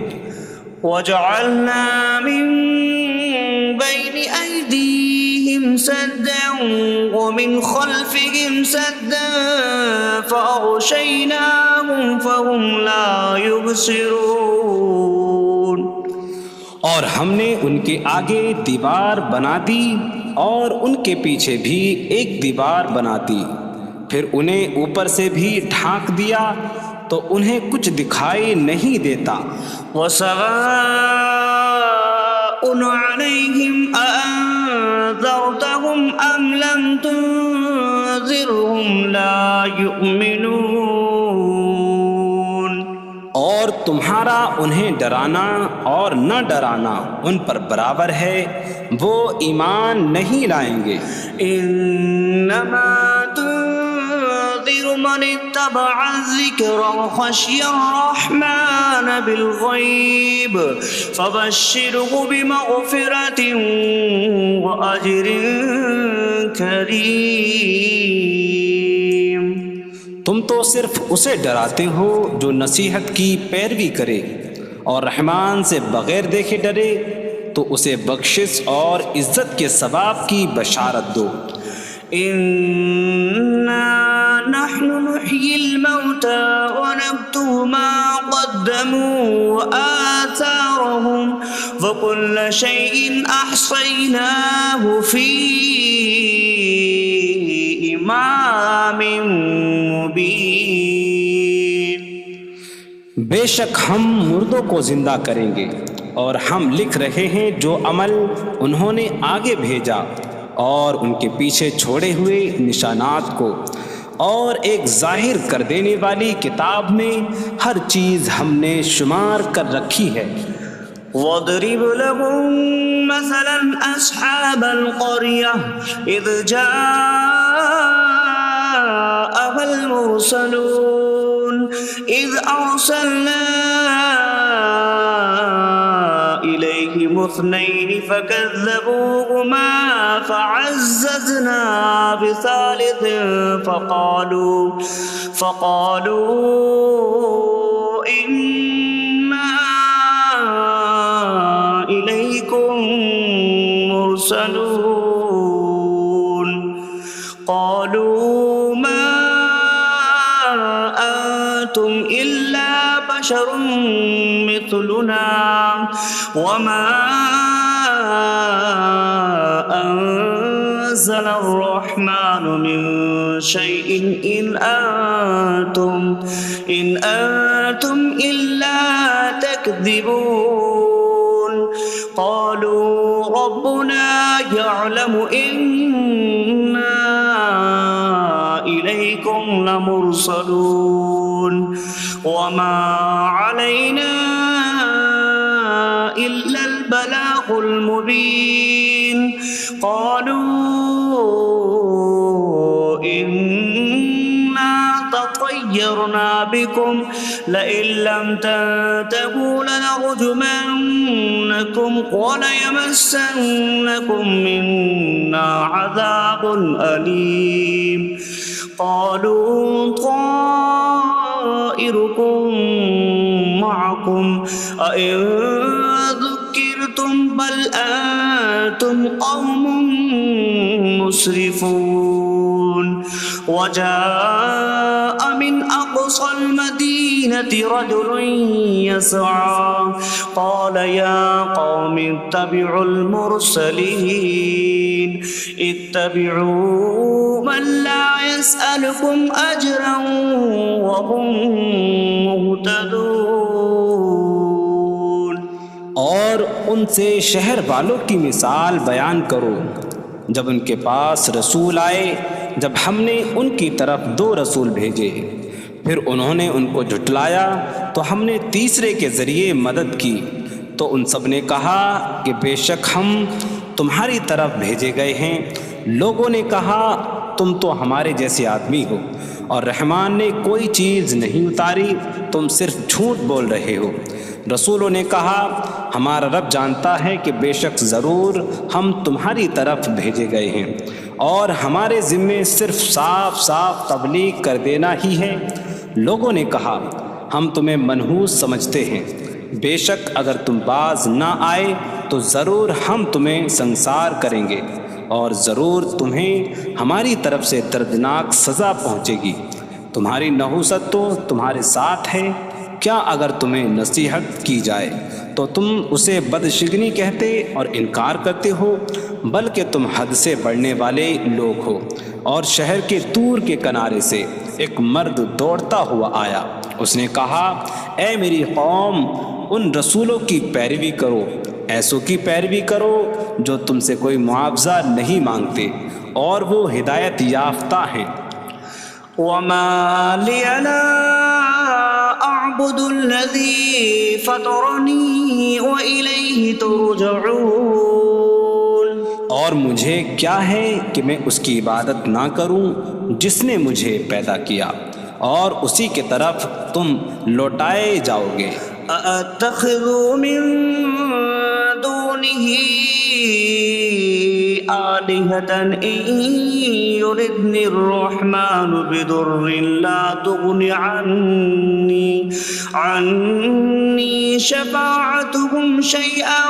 وجعلنا من بين أيديهم سدا ومن خلفهم سدا فأغشيناهم فهم لا يبصرون. اور ہم نے ان کے آگے دیوار بنا دی اور ان کے پیچھے بھی ایک دیوار بنا دی، پھر انہیں اوپر سے بھی ڈھانک دیا تو انہیں کچھ دکھائی نہیں دیتا. وسواء عليهم أأنذرتهم أم لم تنذرهم لا يؤمنون. اور تمہارا انہیں ڈرانا اور نہ ڈرانا ان پر برابر ہے، وہ ایمان نہیں لائیں گے. انما تنذر من اتبع الذکر وخشی الرحمن بالغیب فبشره بمغفرة وأجر کریم. تم تو صرف اسے ڈراتے ہو جو نصیحت کی پیروی کرے اور رحمان سے بغیر دیکھے ڈرے تو اسے بخشش اور عزت کے ثواب کی بشارت دو. انا نحن نحيي الموتى ونكتب ما قدموا وآثارهم وكل شيء أحصيناه في إمام مبين. بے شک ہم مردوں کو زندہ کریں گے اور ہم لکھ رہے ہیں جو عمل انہوں نے آگے بھیجا اور ان کے پیچھے چھوڑے ہوئے نشانات کو، اور ایک ظاہر کر دینے والی کتاب میں ہر چیز ہم نے شمار کر رکھی ہے. وَاضْرِبْ لَهُم مَّثَلًا أَصْحَابَ الْقَرْيَةِ إِذْ جَاءَهَا الْمُرْسَلُونَ إِذْ أَرْسَلْنَا إِلَيْهِمُ اثْنَيْنِ فَكَذَّبُوهُمَا فَعَزَّزْنَا بِثَالِثٍ فَقَالُوا إِنَّا إِلَيْكُمْ مُرْسَلُونَ. قَالُوا بشر مثلنا وما أنزل الرحمن من شيء إن أنتم إلا تكذبون قالوا ربنا يعلم إنا إليكم لمرسلون وما علينا إلا البلاغ المبين قالوا إنا تطيرنا بكم لئن لم تنتهوا لنرجمنكم وليمسنكم منا عذاب أليم قالوا طائركم معكم أئن ذكرتم بل أنتم قوم مسرفون وجاء من أقصى المدينة رجل يسعى قال يا قوم اتبعوا المرسلين اتبعوا من لا يسألكم أجرا وهم مهتدون۔ اور ان سے شہر والوں کی مثال بیان کرو جب ان کے پاس رسول آئے، جب ہم نے ان کی طرف 2 رسول بھیجے، پھر انہوں نے ان کو جھٹلایا تو ہم نے تیسرے کے ذریعے مدد کی، تو ان سب نے کہا کہ بے شک ہم تمہاری طرف بھیجے گئے ہیں۔ لوگوں نے کہا تم تو ہمارے جیسے آدمی ہو اور رحمان نے کوئی چیز نہیں اتاری، تم صرف جھوٹ بول رہے ہو۔ رسولوں نے کہا ہمارا رب جانتا ہے کہ بے شک ضرور ہم تمہاری طرف بھیجے گئے ہیں اور ہمارے ذمے صرف صاف صاف تبلیغ کر دینا ہی ہے۔ لوگوں نے کہا ہم تمہیں منحوس سمجھتے ہیں، بے شک اگر تم باز نہ آئے تو ضرور ہم تمہیں سنسار کریں گے اور ضرور تمہیں ہماری طرف سے دردناک سزا پہنچے گی۔ تمہاری نحوست تو تمہارے ساتھ ہے، کیا اگر تمہیں نصیحت کی جائے تو تم اسے بدشگنی کہتے اور انکار کرتے ہو؟ بلکہ تم حد سے بڑھنے والے لوگ ہو۔ اور شہر کے دور کے کنارے سے ایک مرد دوڑتا ہوا آیا، اس نے کہا اے میری قوم، ان رسولوں کی پیروی کرو، ایسوں کی پیروی کرو جو تم سے کوئی معاوضہ نہیں مانگتے اور وہ ہدایت یافتہ ہیں۔ وما لي لا أعبد الذي فطرني وإليه ترجعون، اور مجھے کیا ہے کہ میں اس کی عبادت نہ کروں جس نے مجھے پیدا کیا اور اسی کی طرف تم لوٹائے جاؤ گے۔ أأتخذ من دونه آلهة إن يردني الرحمن بضر لا تغن عني شفاعتهم شيئا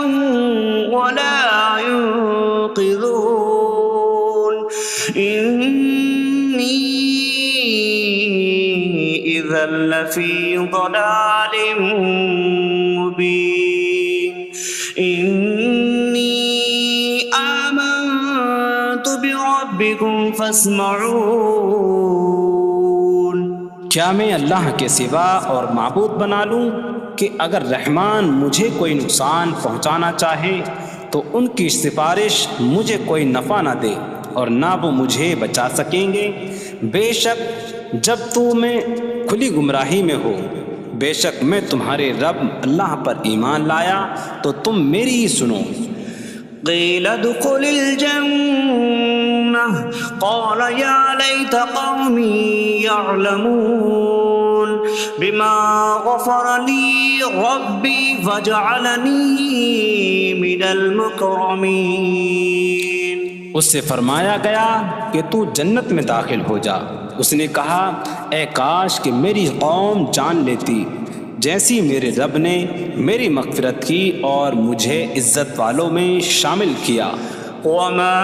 ولا ينقذون إني إذا لفي ضلال مبين إني آمنت بربكم فاسمعون۔ کیا میں اللہ کے سوا اور معبود بنا لوں کہ اگر رحمان مجھے کوئی نقصان پہنچانا چاہے تو ان کی سفارش مجھے کوئی نفع نہ دے اور نہ وہ مجھے بچا سکیں گے؟ بے شک جب میں کھلی گمراہی میں ہو، بے شک میں تمہارے رب اللہ پر ایمان لایا تو تم میری ہی سنو۔ قیل ادخل الجنہ قال یا لیت قومی یعلمون بما غفر لی ربی وجعلنی من المکرمین۔ اس سے فرمایا گیا کہ تو جنت میں داخل ہو جا۔ اس نے کہا اے کاش کہ میری قوم جان لیتی جیسی میرے رب نے میری مغفرت کی اور مجھے عزت والوں میں شامل کیا۔ وما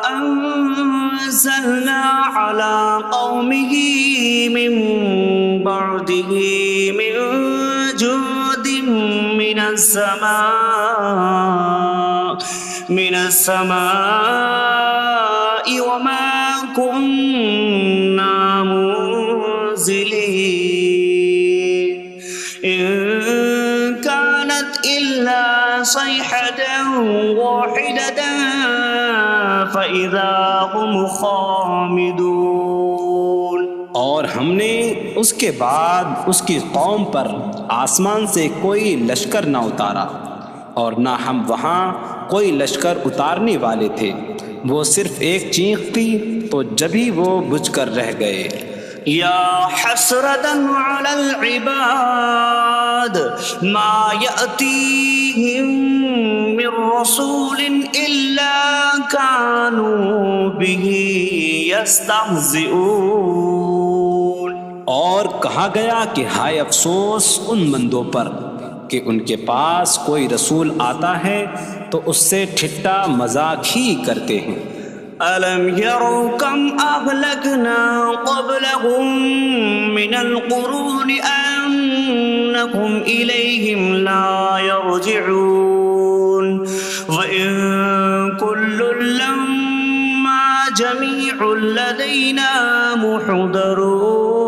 انزلنا على قومه من بعده من جود من السماء وما كنا منزلين إن كانت إلا صيحة واحدة فإذا هم خامدون۔ اور ہم نے اس کے بعد اس کی قوم پر آسمان سے کوئی لشکر نہ اتارا اور نہ ہم وہاں کوئی لشکر اتارنے والے تھے، وہ صرف ایک چیخ تھی تو جبھی وہ بجھ کر رہ گئے۔ یا حسرة على العباد ما يأتيهم من رسول إلا كانوا به يستهزئون۔ اور کہا گیا کہ ہائے افسوس ان بندوں پر کہ ان کے پاس کوئی رسول آتا ہے تو اس سے ٹھٹا مذاق ہی کرتے ہیں۔ أَلَمْ يَرَوْا كَمْ أَهْلَكْنَا قَبْلَهُمْ مِنَ الْقُرُونِ أَنَّكُمْ إِلَيْهِمْ لَا يَرْجِعُونَ وَإِن كُلٌّ لَّمَّا جَمِيعٌ لَّدَيْنَا مُحْضَرُونَ۔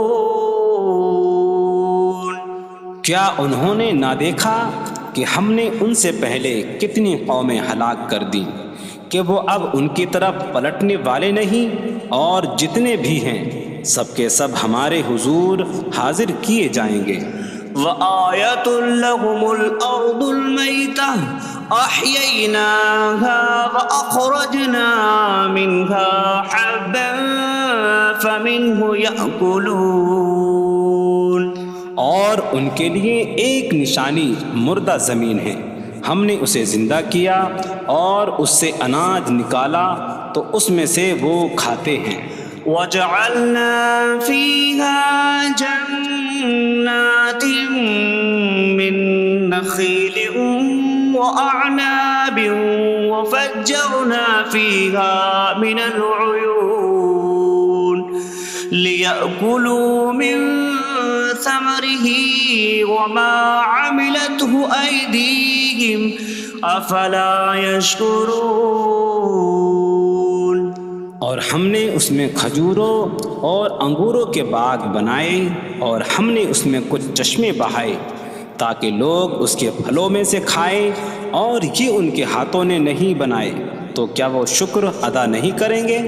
کیا انہوں نے نہ دیکھا کہ ہم نے ان سے پہلے کتنی قومیں ہلاک کر دیں کہ وہ اب ان کی طرف پلٹنے والے نہیں، اور جتنے بھی ہیں سب کے سب ہمارے حضور حاضر کیے جائیں گے۔ وَآيَةٌ لَّهُمُ الْأَرْضُ الْمَيْتَةُ أَحْيَيْنَاهَا وَأَخْرَجْنَا مِنْهَا حَبًّا فَمِنْهُ يَأْكُلُونَ۔ اور ان کے لیے ایک نشانی مردہ زمین ہے، ہم نے اسے زندہ کیا اور اس سے اناج نکالا تو اس میں سے وہ کھاتے ہیں۔ وَجَعَلْنَا فِيهَا جَنَّاتٍ مِّن نَّخِيلٍ وَأَعْنَابٍ وَفَجَّرْنَا فِيهَا مِنَ الْعُيُونِ لِيَأْكُلُوا مِن ثَمَرِهِ وَمَا عَمِلَتْهُ أَيْدِيهِمْ أَفَلَا يَشْكُرُونَ۔ اور ہم نے اس میں کھجوروں اور انگوروں کے باغ بنائے اور ہم نے اس میں کچھ چشمے بہائے تاکہ لوگ اس کے پھلوں میں سے کھائیں، اور یہ ان کے ہاتھوں نے نہیں بنائے، تو کیا وہ شکر ادا نہیں کریں گے؟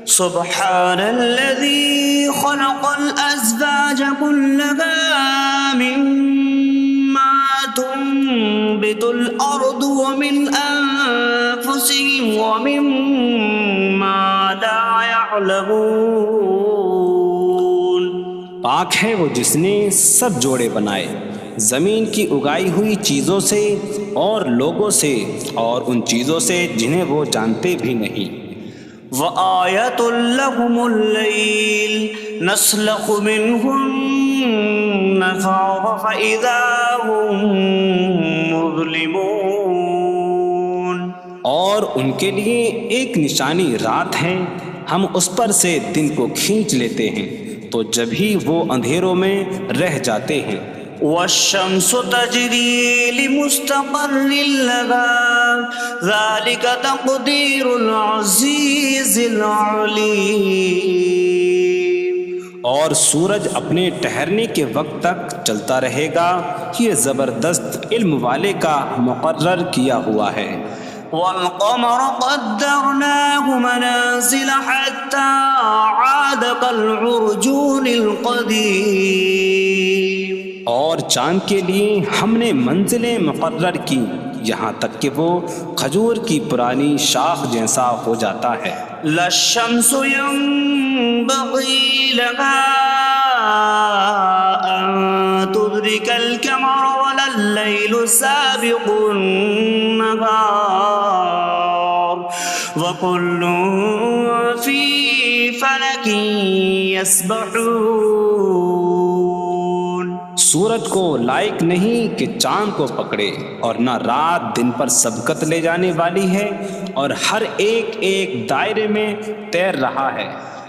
سبحان الذي خلق الأزواج كلها مما تنبت الأرض ومن أنفسهم ومما لا يعلمون۔ پاک ہے وہ جس نے سب جوڑے بنائے زمین کی اگائی ہوئی چیزوں سے اور لوگوں سے اور ان چیزوں سے جنہیں وہ جانتے بھی نہیں۔ وَآيَةٌ لَّهُمُ اللَّيْلُ نَسْلَخُ مِنْهُ النَّهَارَ فَإِذَا هُم مُظْلِمُونَ۔ اور ان کے لیے ایک نشانی رات ہے، ہم اس پر سے دن کو کھینچ لیتے ہیں تو جبھی وہ اندھیروں میں رہ جاتے ہیں۔ وَالشَّمْسُ تَجْرِي لِمُسْتَقَرٍّ لَّهَا ذَلِكَ تَقْدِيرُ الْعَزِيزِ الْعَلِيمِ۔ اور سورج اپنے ٹھہرنے کے وقت تک چلتا رہے گا، یہ زبردست علم والے کا مقرر کیا ہوا ہے۔ وَالْقَمَرَ قَدَّرْنَاهُ مَنَازِلَ حَتَّى عَادَ كَالْعُرْجُونِ الْقَدِيمِ۔ اور چاند کے لیے ہم نے منزلیں مقرر کی یہاں تک کہ وہ کھجور کی پرانی شاخ جیسا ہو جاتا ہے۔ لا الشمس ينبغي لها أن تدرك القمر ولا الليل سابق النهار وكل في فلك يسبحون۔ سورج کو لائق نہیں کہ چاند کو پکڑے، اور نہ رات دن پر سبقت لے جانے والی ہے، اور ہر ایک ایک دائرے میں تیر رہا ہے۔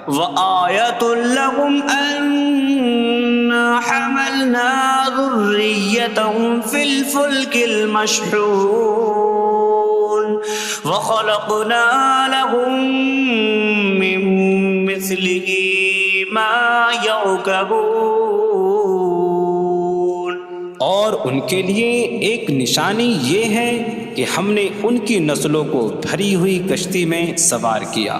وَآيَةٌ لَّهُمْ أَنَّا حملنا ذريتهم في الفلك المشحون وخلقنا لهم من مثله ما يركبون۔ اور ان کے لیے ایک نشانی یہ ہے کہ ہم نے ان کی نسلوں کو بھری ہوئی کشتی میں سوار کیا،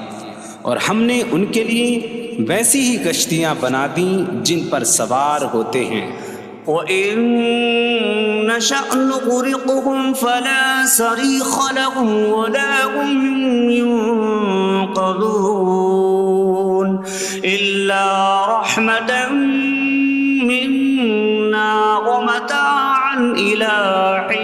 اور ہم نے ان کے لیے ویسی ہی کشتیاں بنا دیں جن پر سوار ہوتے ہیں۔ وَإِن نَّشَأْ نُغْرِقْهُمْ فَلَا صَرِيخَ لَهُمْ وَلَا هُمْ يُنقَذُونَ إِلَّا رَحْمَةً مِّنَّا وَمَتَاعًا إِلَىٰ حِينٍ۔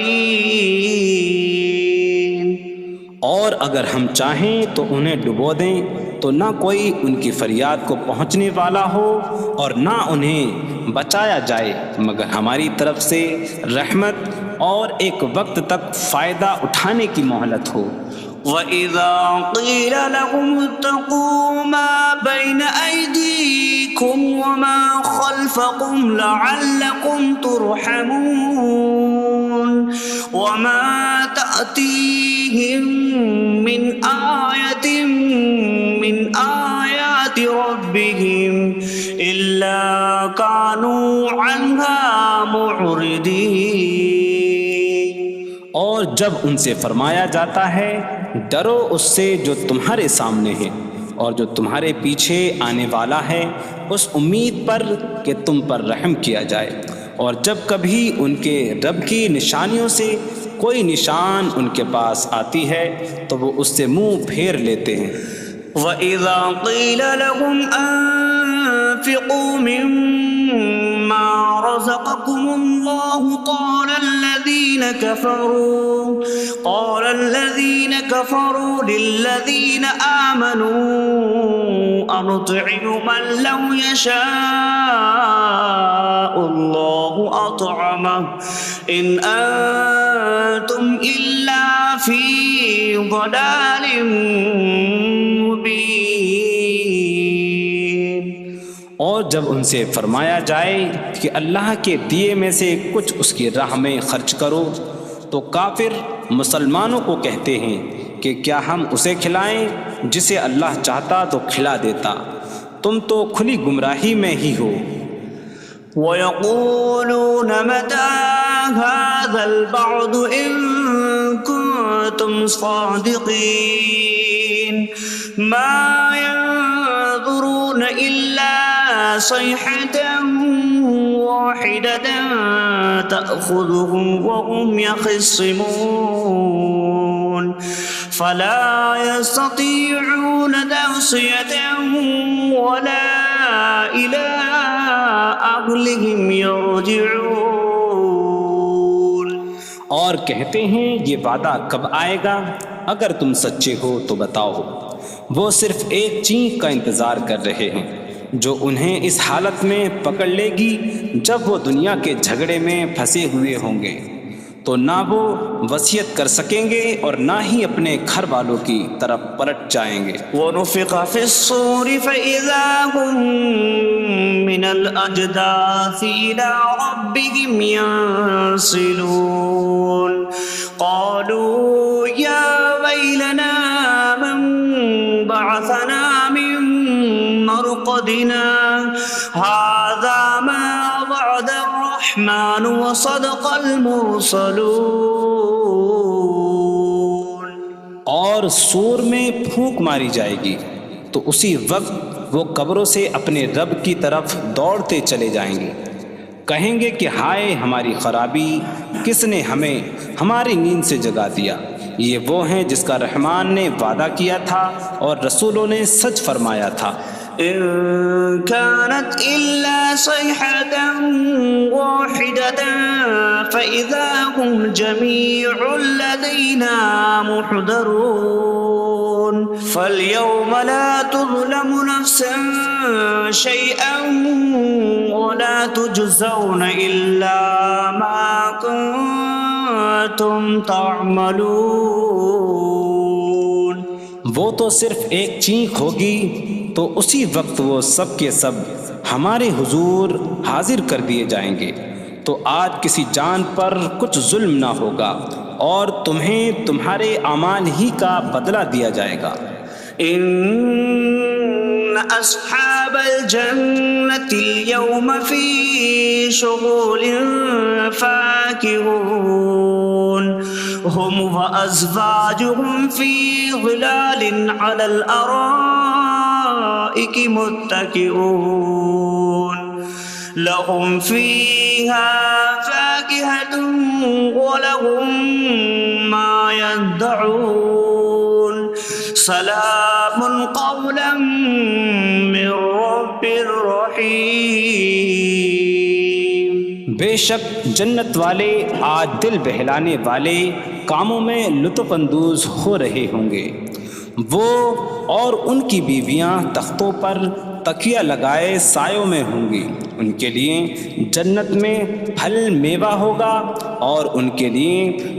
اور اگر ہم چاہیں تو انہیں ڈبو دیں تو نہ کوئی ان کی فریاد کو پہنچنے والا ہو اور نہ انہیں بچایا جائے مگر ہماری طرف سے رحمت اور ایک وقت تک فائدہ اٹھانے کی مہلت ہو۔ وَإِذَا قِيلَ لَهُمُ اتَّقُوا مَا بَيْنَ أَيْدِيكُمْ وَمَا خَلْفَكُمْ لَعَلَّكُمْ تُرْحَمُونَ وَمَا تَأْتِيهِم مِّنْ آيَةٍ مِّنْ آيَاتِ رَبِّهِمْ إِلَّا كَانُوا عَنْهَا مُعْرِضِينَ۔ اور جب ان سے فرمایا جاتا ہے ڈرو اس سے جو تمہارے سامنے ہے اور جو تمہارے پیچھے آنے والا ہے، اس امید پر کہ تم پر رحم کیا جائے، اور جب کبھی ان کے رب کی نشانیوں سے کوئی نشان ان کے پاس آتی ہے تو وہ اس سے منہ پھیر لیتے ہیں۔ وَإِذَا قِيلَ لَهُمْ أَنفِقُوا مِمَّا رَزَقَكُمُ اللَّهُ قَالَ الَّذِينَ كَفَرُوا لِلَّذِينَ آمَنُوا أَنُطْعِمُ مَن لَّوْ يَشَاءُ اللَّهُ أَطْعَمَهُ إِنْ أَنتُمْ إِلَّا فِي ضَلَالٍ مبین۔ اور جب ان سے فرمایا جائے کہ اللہ کے دیے میں سے کچھ اس کی راہ میں خرچ کرو تو کافر مسلمانوں کو کہتے ہیں کہ کیا ہم اسے کھلائیں جسے اللہ چاہتا تو کھلا دیتا، تم تو کھلی گمراہی میں ہی ہو۔ وَيَقُولُونَ مَتَىٰ هَٰذَا الْوَعْدُ إِن كُنتُمْ صَادِقِينَ مَا يَنظُرُونَ إِلَّا صَيْحَةً وَاحِدَةً تَأْخُذُهُمْ وَهُمْ يَخِصِّمُونَ فَلَا يَسْتَطِيعُونَ تَوْصِيَةً وَلَا إِلَىٰ أَهْلِهِمْ يَرْجِعُونَ۔ اور کہتے ہیں یہ وعدہ کب آئے گا؟ اگر تم سچے ہو تو بتاؤ۔ وہ صرف ایک چینخ کا انتظار کر رہے ہیں جو انہیں اس حالت میں پکڑ لے گی جب وہ دنیا کے جھگڑے میں پھنسے ہوئے ہوں گے، تو نہ وہ وصیت کر سکیں گے اور نہ ہی اپنے گھر والوں کی طرف پلٹ جائیں گے۔ وَنُفِخَ فِي الصُّورِ فَإِذَا هُم مِّنَ الْأَجْدَاثِ إِلَىٰ رَبِّهِمْ يَنسِلُونَ قَالُوا يَا وَيْلَنَا مَن بَعَثَنَا مِن مَّرْقَدِنَا هَٰذَا مَا وَعَدَ الرَّحْمَٰنُ وَصَدَقَ الْمُرْسَلُونَ۔ اور سور میں پھونک ماری جائے گی تو اسی وقت وہ قبروں سے اپنے رب کی طرف دوڑتے چلے جائیں گے، کہیں گے کہ ہائے ہماری خرابی، کس نے ہمیں ہماری نیند سے جگا دیا۔ یہ وہ ہیں جس کا رحمان نے وعدہ کیا تھا اور رسولوں نے سچ فرمایا تھا۔ إن كانت إلا صيحة واحدة فإذا هم جميع لدينا محضرون فاليوم لا تظلم نفس شيئا ولا تجزون إلا ما كنتم تعملون۔ وہ تو صرف ایک چینخ ہوگی تو اسی وقت وہ سب کے سب ہمارے حضور حاضر کر دیے جائیں گے۔ تو آج کسی جان پر کچھ ظلم نہ ہوگا اور تمہیں تمہارے اعمال ہی کا بدلہ دیا جائے گا۔ إن أصحاب الجنة اليوم في شغل فاكهون هم وأزواجهم في ظلال على الأرائك متكئون لهم فيها فاكهة ولهم ما يدعون سلام قولا من رب رحیم۔ بے شک جنت والے آج دل بہلانے والے کاموں میں لطف اندوز ہو رہے ہوں گے۔ وہ اور ان کی بیویاں تختوں پر تکیہ لگائے سایوں میں ہوں گی۔ ان کے لیے جنت میں پھل میوہ ہوگا اور ان کے لیے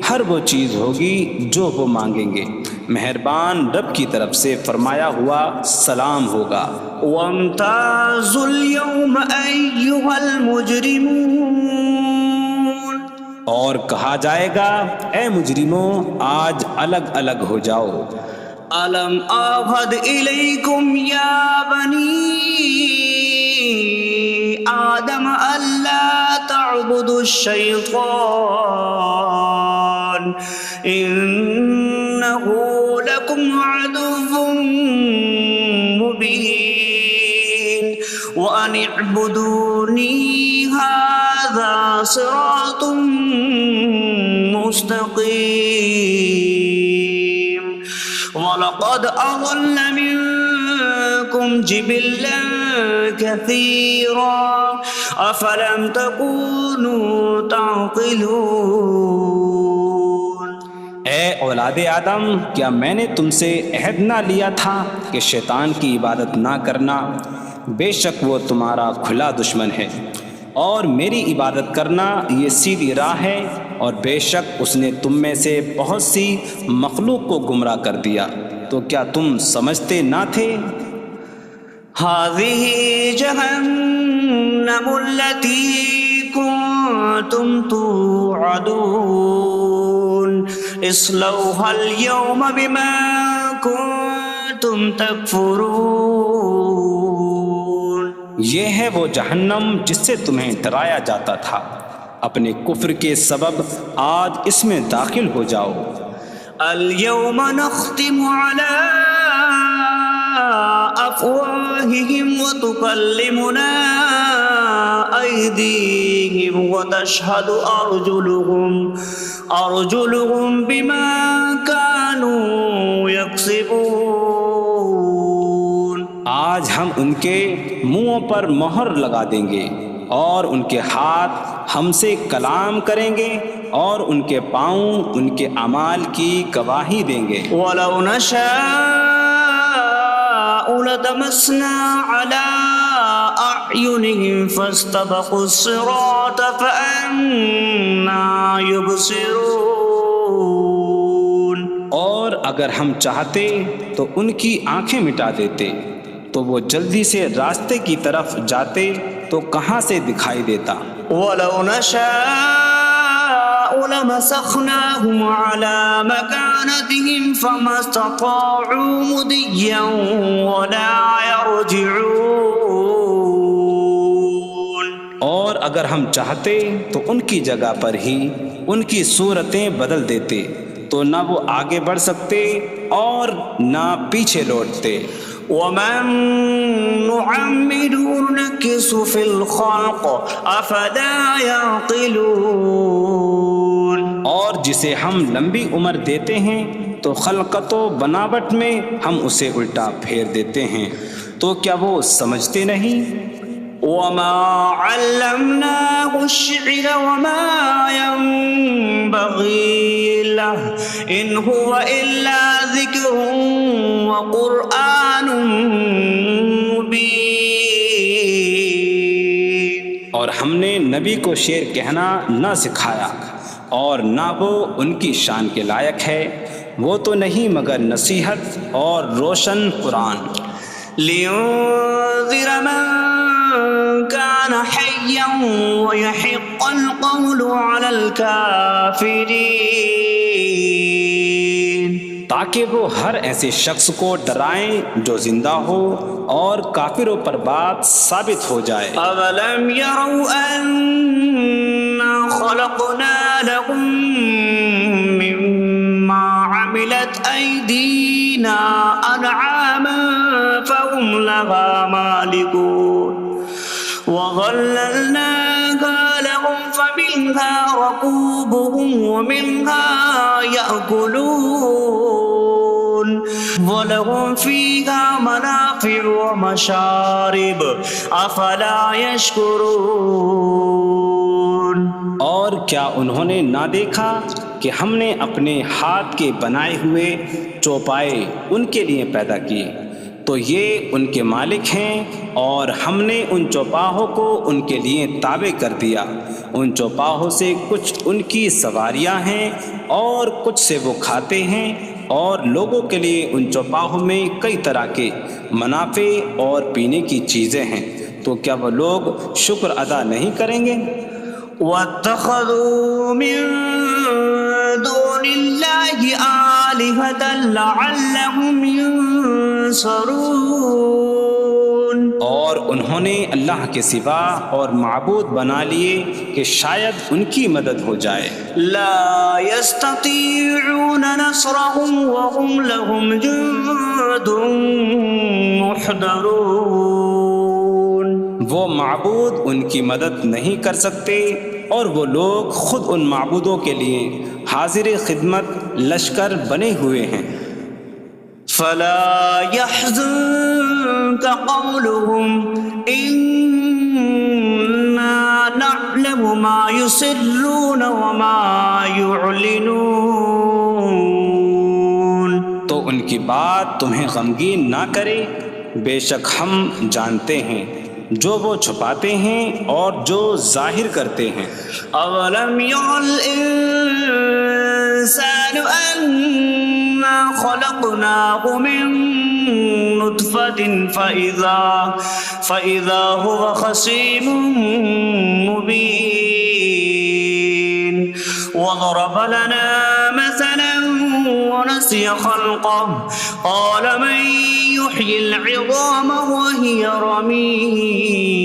ہر وہ چیز ہوگی جو وہ مانگیں گے۔ مہربان رب کی طرف سے فرمایا ہوا سلام ہوگا۔ وامتازوا اليوم أيها المجرمون، اور کہا جائے گا اے مجرموں آج الگ الگ ہو جاؤ۔ ألم أعهد إليكم يا بني آدم ألا تعبدوا الشيطان إنه لكم عدو مبين وأن اعبدوني هذا صراط مستقيم وَلَقَدْ أَضَلَّ مِنكُمْ جِبِلًّا كَثِيرًا أَفَلَمْ تَكُونُوا تَعْقِلُونَ۔ اے اولاد آدم، کیا میں نے تم سے عہد نہ لیا تھا کہ شیطان کی عبادت نہ کرنا؟ بے شک وہ تمہارا کھلا دشمن ہے، اور میری عبادت کرنا یہ سیدھی راہ ہے، اور بے شک اس نے تم میں سے بہت سی مخلوق کو گمراہ کر دیا، تو کیا تم سمجھتے نہ تھے؟ هذه جهنم التي كنتم توعدون اصلوها اليوم بما كنتم تكفرون۔ یہ ہے وہ جہنم جس سے تمہیں ڈرایا جاتا تھا، اپنے کفر کے سبب آج اس میں داخل ہو جاؤ۔ اليوم نختم على أفواههم وتكلمنا أيديهم وتشهد أرجلهم بما كانوا يكسبون۔ آج ہم ان کے منہوں پر مہر لگا دیں گے، اور ان کے ہاتھ ہم سے کلام کریں گے، اور ان کے پاؤں ان کے اعمال کی گواہی دیں گے۔ وَلَوْ نَشَاءُ لَطَمَسْنَا عَلَىٰ أَعْيُنِهِمْ فَاسْتَبَقُوا الصِّرَاطَ فَأَنَّىٰ يُبْصِرُونَ۔ اور اگر ہم چاہتے تو ان کی آنکھیں مٹا دیتے، تو وہ جلدی سے راستے کی طرف جاتے تو کہاں سے دکھائی دیتا۔ وَلَوْ نَشَاءُ لَمَسَخْنَاهُمْ عَلَىٰ مَكَانَتِهِمْ فَمَا اسْتَطَاعُوا مُضِيًّا وَلَا يَرْجِعُونَ۔ اور اگر ہم چاہتے تو ان کی جگہ پر ہی ان کی صورتیں بدل دیتے، تو نہ وہ آگے بڑھ سکتے اور نہ پیچھے لوٹتے۔ وَمَن نُّعَمِّرْهُ نُنَكِّسْهُ فِي الْخَلْقِ أَفَلَا يَعْقِلُونَ۔ اور جسے ہم لمبی عمر دیتے ہیں تو خلقت و بناوٹ میں ہم اسے الٹا پھیر دیتے ہیں، تو کیا وہ سمجھتے نہیں؟ وَمَا عَلَّمْنَاهُ الشِّعْرَ وَمَا يَنبَغِي لَهُ إِنْ هُوَ إِلَّا ذِكْرٌ وَقُرْآنٌ مُّبِينٌ۔ اور ہم نے نبی کو شعر کہنا نہ سکھایا، اور نہ وہ ان کی شان کے لائق ہے، وہ تو نہیں مگر نصیحت اور روشن قرآن۔ لينذر من كان حيا ويحق القول على الكافرين، تاکہ وہ ہر ایسے شخص کو ڈرائیں جو زندہ ہو اور کافروں پر بات ثابت ہو جائے۔ أولم يروا أنا خلقنا لهم مما عملت أيدينا أنعاما فهم لها مالكون وظللناها لهم فمنها ركوبهم ومنها يأكلون وَلَهُمْ فِيهَا مَنَافِعُ وَمَشَارِبُ أَفَلَا يَشْكُرُونَ۔ اور کیا انہوں نے نہ دیکھا کہ ہم نے اپنے ہاتھ کے بنائے ہوئے چوپائے ان کے لیے پیدا کیے، تو یہ ان کے مالک ہیں، اور ہم نے ان چوپاہوں کو ان کے لیے تابع کر دیا۔ ان چوپاہوں سے کچھ ان کی سواریاں ہیں اور کچھ سے وہ کھاتے ہیں، اور لوگوں کے لیے ان چوپاہوں میں کئی طرح کے منافع اور پینے کی چیزیں ہیں، تو کیا وہ لوگ شکر ادا نہیں کریں گے؟ وَاتَّخَذُوا مِن دُونِ اللَّهِ آلِهَةً لَعَلَّهُمْ يُنصَرُونَ۔ اور انہوں نے اللہ کے سوا اور معبود بنا لیے کہ شاید ان کی مدد ہو جائے۔ لا يستطيعون نصرهم وهم لهم جند محضرون۔ وہ معبود ان کی مدد نہیں کر سکتے، اور وہ لوگ خود ان معبودوں کے لیے حاضر خدمت لشکر بنے ہوئے ہیں۔ فلا يحزنك قولهم إنا نعلم ما يسرون وما يعلنون۔ تو ان کی بات تمہیں غمگین نہ کرے، بے شک ہم جانتے ہیں جو وہ چھپاتے ہیں اور جو ظاہر کرتے ہیں۔ اولم ير الانسان انا خلقناه من نطفة فإذا هو خصيم مبين وضرب لنا مثلا ونسي خلقه قال من يحيي العظام وهي رميم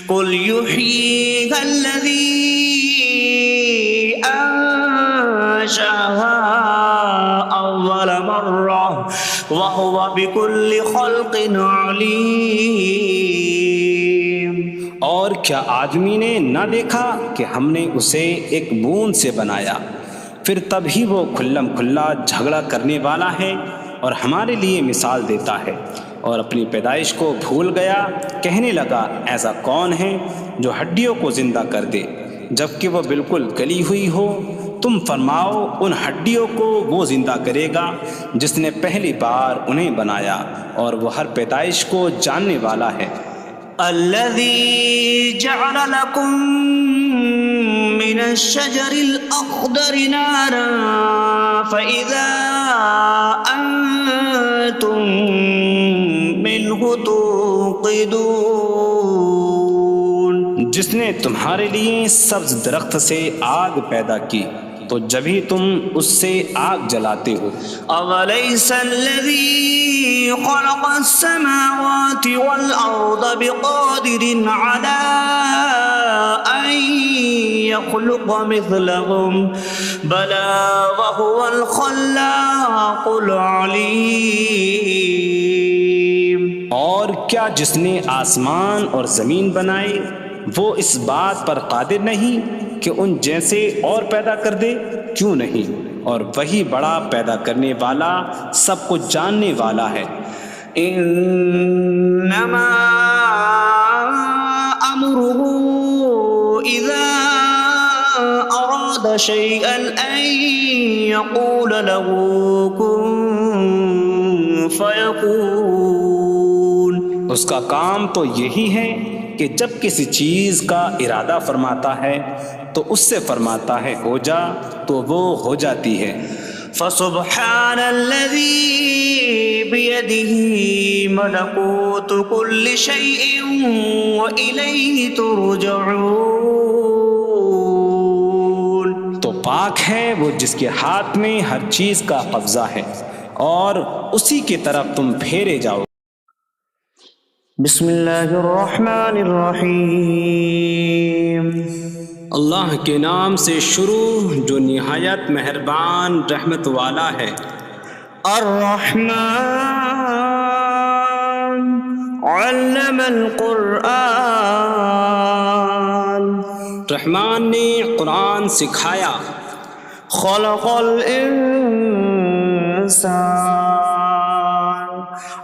قل يحييها الذي أنشأها أول مرة وهو بكل خلق عليم۔ اور کیا آدمی نے نہ دیکھا کہ ہم نے اسے ایک بوند سے بنایا، پھر تب ہی وہ کھلم کھلا جھگڑا کرنے والا ہے اور ہمارے لیے مثال دیتا ہے، اور اپنی پیدائش کو بھول گیا، کہنے لگا ایسا کون ہے جو ہڈیوں کو زندہ کر دے جبکہ وہ بالکل گلی ہوئی ہو؟ تم فرماؤ ان ہڈیوں کو وہ زندہ کرے گا جس نے پہلی بار انہیں بنایا، اور وہ ہر پیدائش کو جاننے والا ہے۔ الذي جعل لكم من الشجر الأخضر نارا فإذا أنتم منه توقدون۔ جس نے تمہارے لیے سبز درخت سے آگ پیدا کی تو جبھی تم اس سے آگ جلاتے ہو۔ أَوَلَيْسَ الَّذِي خَلَقَ السَّمَاوَاتِ وَالْأَرْضَ بِقَادِرٍ عَلَىٰ أَن يَخْلُقَ مِثْلَهُمْ بَلَىٰ وَهُوَ الْخَلَّاقُ الْعَلِيمُ۔ اور کیا جس نے آسمان اور زمین بنائے وہ اس بات پر قادر نہیں کہ ان جیسے اور پیدا کر دے؟ کیوں نہیں، اور وہی بڑا پیدا کرنے والا سب کچھ جاننے والا ہے۔ انما امره اذا اراد شيئا ان يقول له كن فيكون۔ اس کا کام تو یہی ہے کہ جب کسی چیز کا ارادہ فرماتا ہے تو اس سے فرماتا ہے ہو جا، تو وہ ہو جاتی ہے۔ فسبحان الذي بيده ملكوت كل شيء وإليه ترجعون. تو پاک ہے وہ جس کے ہاتھ میں ہر چیز کا قبضہ ہے اور اسی کی طرف تم پھیرے جاؤ. بسم اللہ الرحمن الرحیم. اللہ کے نام سے شروع جو نہایت مہربان رحمت والا ہے. الرحمن علم القرآن. رحمان نے قرآن سکھایا. خلق الانسان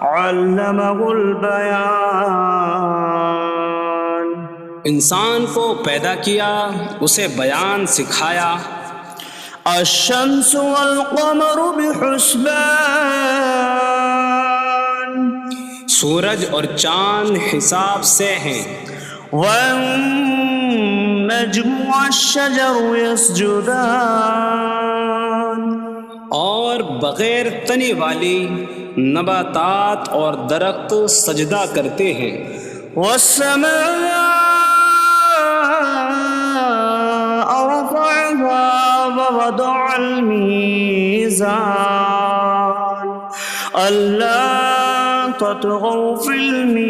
علمہ البیان. انسان کو پیدا کیا اسے بیان سکھایا. الشمس والقمر بحسبان. سورج اور چاند حساب سے ہیں. والنجم والشجر يسجدان. اور بغیر تنے والی نباتات اور درخت سجدہ کرتے ہیں. والسماء رفعها ووضع الميزان ألا تطغوا في الميزان.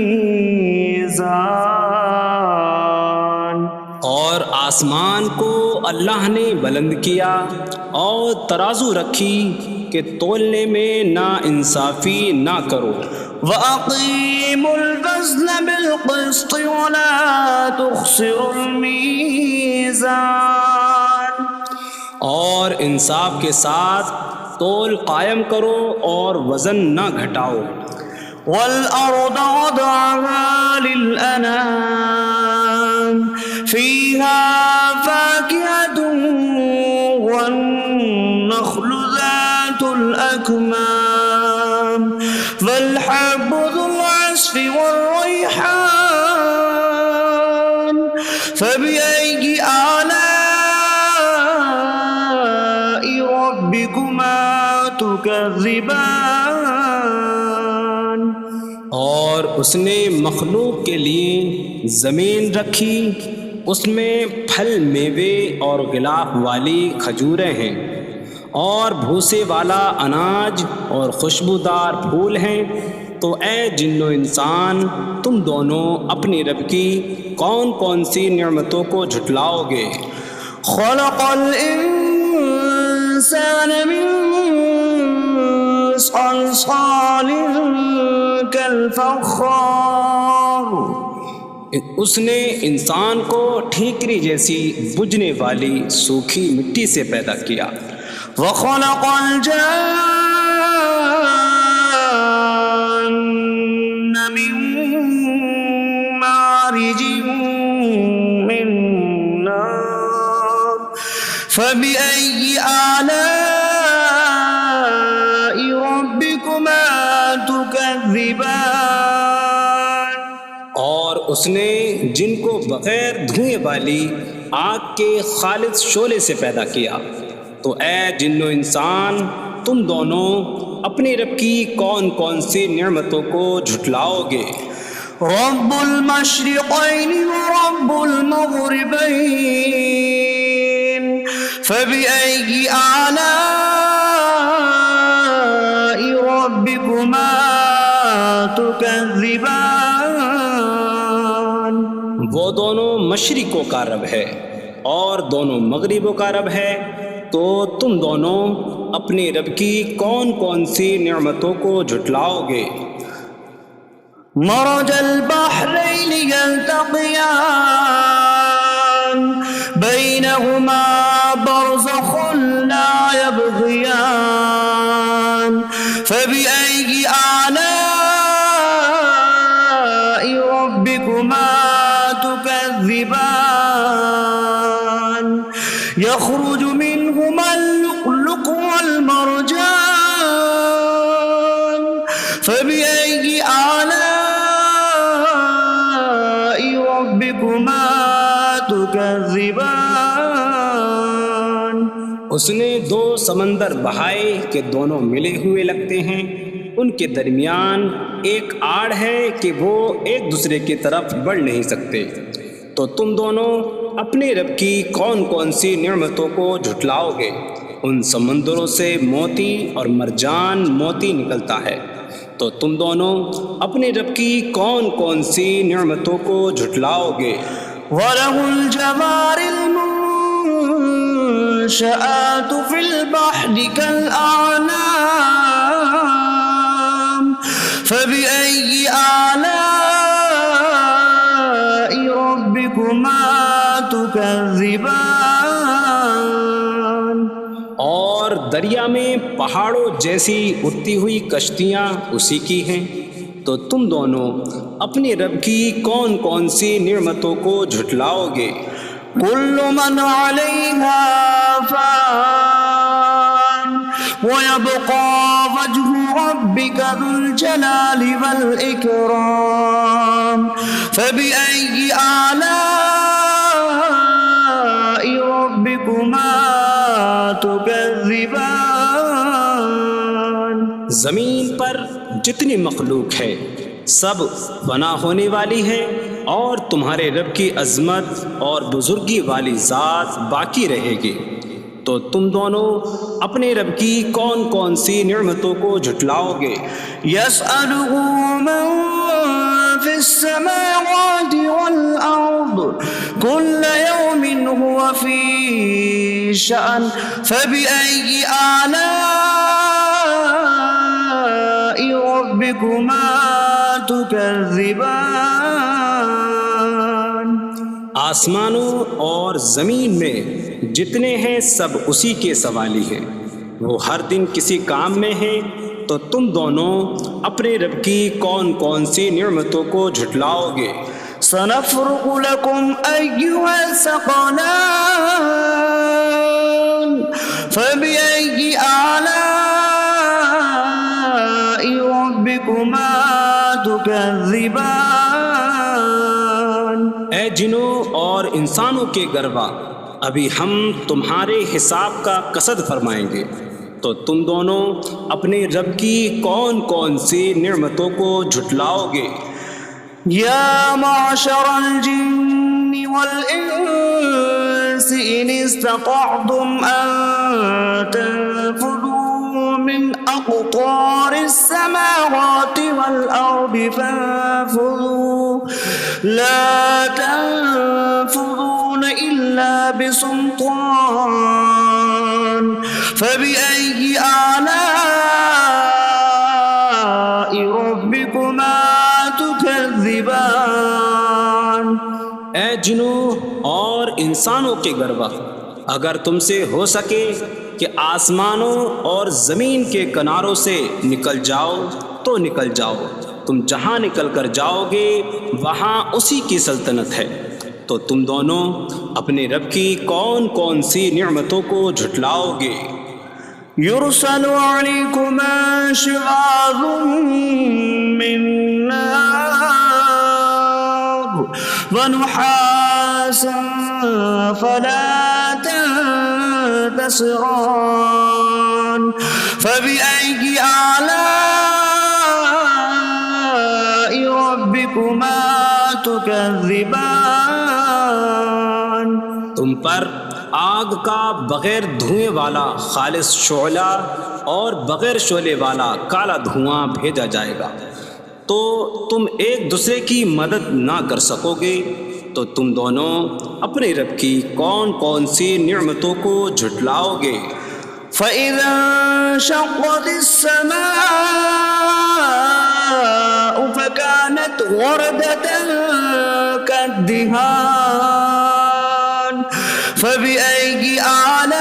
اور آسمان کو اللہ نے بلند کیا اور ترازو رکھی کہ تولنے میں نا انصافی نہ کرو. وَأَقِيمُوا الْوَزْنَ بِالْقِسْطِ وَلَا تُخْسِرُوا الْمِيزَانَ. اور انصاف کے ساتھ تول قائم کرو اور وزن نہ گھٹاؤ. وَالْأَرْضَ وَضَعَهَا لِلْأَنَامِ فِيهَا فَاكِهَةٌ وَالنَّخْلُ ذَاتُ الْأَكْمَامِ وَالْحَبُّ ذُو الْعَصْفِ وَالرَّيْحَانُ فَبِأَيِّ آلَاءِ رَبِّكُمَا تُكَذِّبَانِ. اور اس نے مخلوق کے لیے زمین رکھی، اس میں پھل میوے اور غلاف والی کھجوریں ہیں اور بھوسے والا اناج اور خوشبودار پھول ہیں. تو اے جن و انسان تم دونوں اپنی رب کی کون کون سی نعمتوں کو جھٹلاؤ گے. خلق الانسان من صلصال کالفخار. اس نے انسان کو ٹھیکری جیسی بجھنے والی سوکھی مٹی سے پیدا کیا. وخلق الجان من مارج من نار فبأي آلاء ربكما تكذبان. اور اس نے جن کو بغیر دھوئیں والی آگ کے خالص شعلے سے پیدا کیا. تو اے جن و انسان تم دونوں اپنے رب کی کون کون سی نعمتوں کو جھٹلاؤ گے. رب المشرقین ورب المغربین فبأي آلاء ربكما تكذبان. وہ دونوں مشرقوں کا رب ہے اور دونوں مغربوں کا رب ہے. تو تم دونوں اپنے رب کی کون کون سی نعمتوں کو جھٹلاؤ گے. مرج البحرین یلتقیان بینہما برزخ لا یبغیان فبأي آلاء ربكما تكذبان. يخرج منهما اللؤلؤ والمرجان فبأي آلاء ربكما تكذبان. اس نے دو سمندر بہائے کہ دونوں ملے ہوئے لگتے ہیں، ان کے درمیان ایک آڑ ہے کہ وہ ایک دوسرے کی طرف بڑھ نہیں سکتے، تو تم دونوں اپنے رب کی کون کون سی نعمتوں کو جھٹلاؤ گے؟ ان سمندروں سے موتی اور مرجان موتی نکلتا ہے، تو تم دونوں اپنے رب کی کون کون سی نعمتوں کو جھٹلاؤ گے؟ وَلَهُ الْجَوَارِ الْمُنشَآتُ فِي الْبَحْرِ كَالْأَعْلَامِ فَبِأَيِّ آلَاءِ رَبِّكُمَا تُكَذِّبَانِ۔ اور دریا میں پہاڑوں جیسی اڑتی ہوئی کشتیاں اسی کی ہیں، تو تم دونوں اپنے رب کی کون کون سی نعمتوں کو جھٹلاؤ گے؟ كل من عليها فان ويبقى وجه ربك ذو الجلال والإكرام فبأي آلاء ربكما تكذبان۔ زمین پر جتنی مخلوق ہے سب فنا ہونے والی ہے، اور تمہارے رب کی عظمت اور بزرگی والی ذات باقی رہے گی، تو تم دونوں اپنے رب کی کون کون سی نعمتوں کو جھٹلاؤ گے؟ يسأله من في السماوات والأرض كل يوم هو في شأن فبأي آلاء ربكما تكذبان۔ آسمانوں اور زمین میں جتنے ہیں سب اسی کے سوالی ہیں، وہ ہر دن کسی کام میں ہیں، تو تم دونوں اپنے رب کی کون کون سی نعمتوں کو جھٹلاؤ گے؟ سنفرغ لكم أيها الثقلان فبأي آلاء ربكما تكذبان۔ اے جنوں اور انسانوں کے گروہ، ابھی ہم تمہارے حساب کا قصد فرمائیں گے، تو تم دونوں اپنے رب کی کون کون سی نعمتوں کو جھٹلاؤ گے؟ یا معشر الجن والانس ان استطعتم ان تنفذوا من اقطار السماوات والارض فانفذوا لا تنفذون الا بسلطان فبأي آلاء ربكما تكذبان۔ اے جنوں اور انسانوں کے گروہ، اگر تم سے ہو سکے کہ آسمانوں اور زمین کے کناروں سے نکل جاؤ تو نکل جاؤ، تم جہاں نکل کر جاؤ گے وہاں اسی کی سلطنت ہے، تو تم دونوں اپنے رب کی کون کون سی نعمتوں کو جھٹلاؤ گے؟ يرسل عليكما شواظ من نار ونحاسا فلا تنتصران فبأي آلاء ربكما تكذبان۔ تم پر آگ کا بغیر دھوئیں والا خالص شعلہ اور بغیر شعلے والا کالا دھواں بھیجا جائے گا، تو تم ایک دوسرے کی مدد نہ کر سکو گے، تو تم دونوں اپنے رب کی کون کون سی نعمتوں کو جھٹلاؤ گے؟ فَإِذَا انشَقَّتِ السَّمَاءُ فَكَانَتْ وَرْدَةً كَالدِّهَانِ فَبِأَيِّ آلَاءِ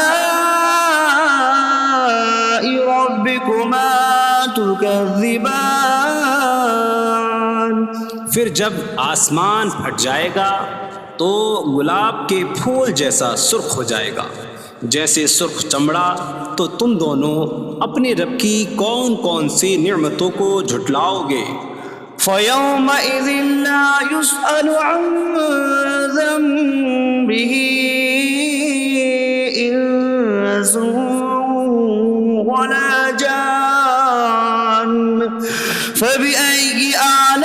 رَبِّكُمَا تُكَذِّبَانِ۔ پھر جب آسمان پھٹ جائے گا تو گلاب کے پھول جیسا سرخ ہو جائے گا، جیسے سرخ چمڑا، تو تم دونوں اپنے رب کی کون کون سی نعمتوں کو جھٹلاؤ گے؟ فَيَوْمَئِذٍ لَا يُسْأَلُ عَنْ ذَنبِهِ إِنسٌ ولا جان فبأي آلاء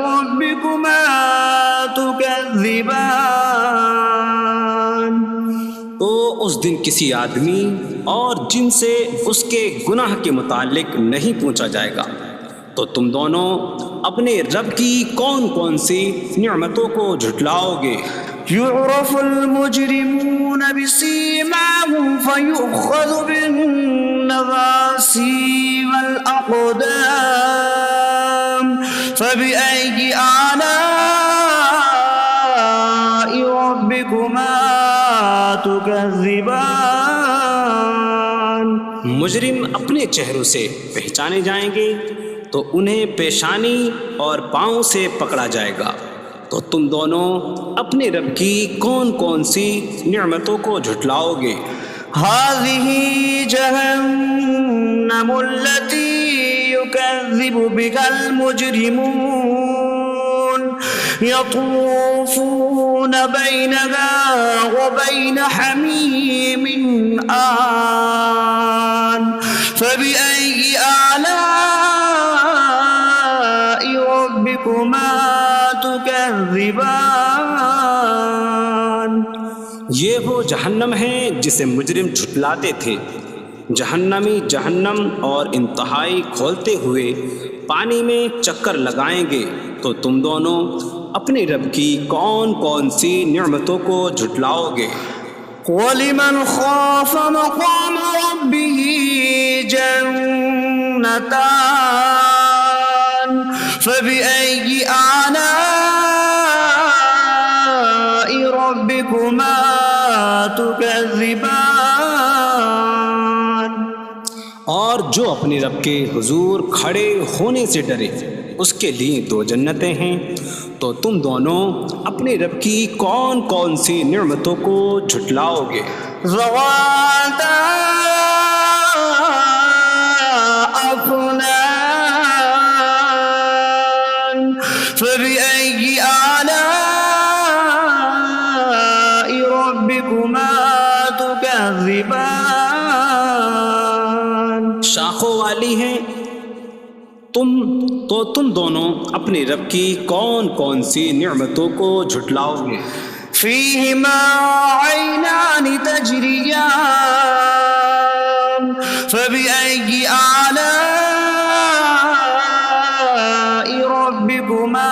ربكما تكذبان تو اس دن کسی آدمی اور جن سے اس کے گناہ کے متعلق نہیں پوچھا جائے گا، تو تم دونوں اپنے رب کی کون کون سی نعمتوں کو جھٹلاؤ گے؟ يعرف المجرمون بسيماهم فيؤخذ بالنواصي والأقدام فبأي آلاء ربكما تكذبان مجرم اپنے چہروں سے پہچانے جائیں گے تو انہیں پیشانی اور پاؤں سے پکڑا جائے گا۔ تو تم دونوں اپنے رب کی کون کون سی نعمتوں کو جھٹلاؤ گے؟ هذه جهنم التي يكذب بها المجرمون يطوفون بينها وبين حميم آن فبأي آلاء ربكما تكذبان یہ وہ جہنم ہے جسے مجرم جھٹلاتے تھے۔ جہنمی جہنم اور انتہائی کھولتے ہوئے پانی میں چکر لگائیں گے۔ تو تم دونوں اپنے رب کی کون کون سی نعمتوں کو جھٹلاؤ گے؟ وَلِمَنْ خَافَ مَقَامَ رَبِّهِ جَنَّتَانِ فَبِأَيِّ آلَاءِ رَبِّكُمَا تُكَذِّبَانِ اور جو اپنے رب کے حضور کھڑے ہونے سے ڈرے، اس کے لیے دو جنتیں ہیں۔ تو تم دونوں اپنے رب کی کون کون سی نعمتوں کو جھٹلاؤ گے؟ ذواتا أفنان فبأي آلاء ربكما تكذبان شاخوں والی ہیں۔ تم دونوں اپنے رب کی کون کون سی نعمتوں کو جھٹلاؤ گے؟ فيهما عينان تجريان فبأي آلاء ربكما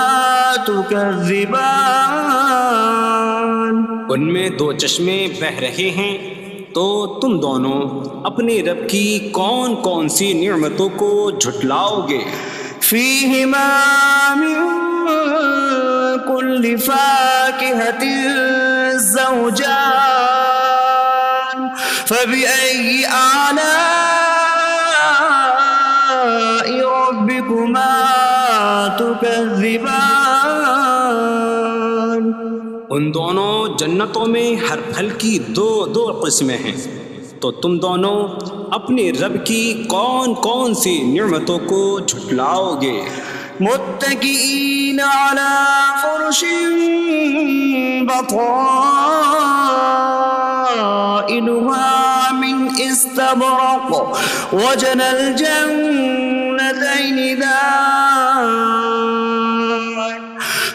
تكذبان ان میں دو چشمے بہہ رہے ہیں۔ تو تم دونوں اپنے رب کی کون کون سی نعمتوں کو جھٹلاؤ گے؟ فيهما من كل فاكهة زوجان فبأي آلاء ربكما تكذبان ان دونوں جنتوں میں ہر پھل کی دو قسمیں ہیں۔ تو تم دونوں اپنے رب کی کون کون سی نعمتوں کو جھٹلاؤ گے؟ متكئين على فرش بطائنها من استبرق وجنى الجنتين دان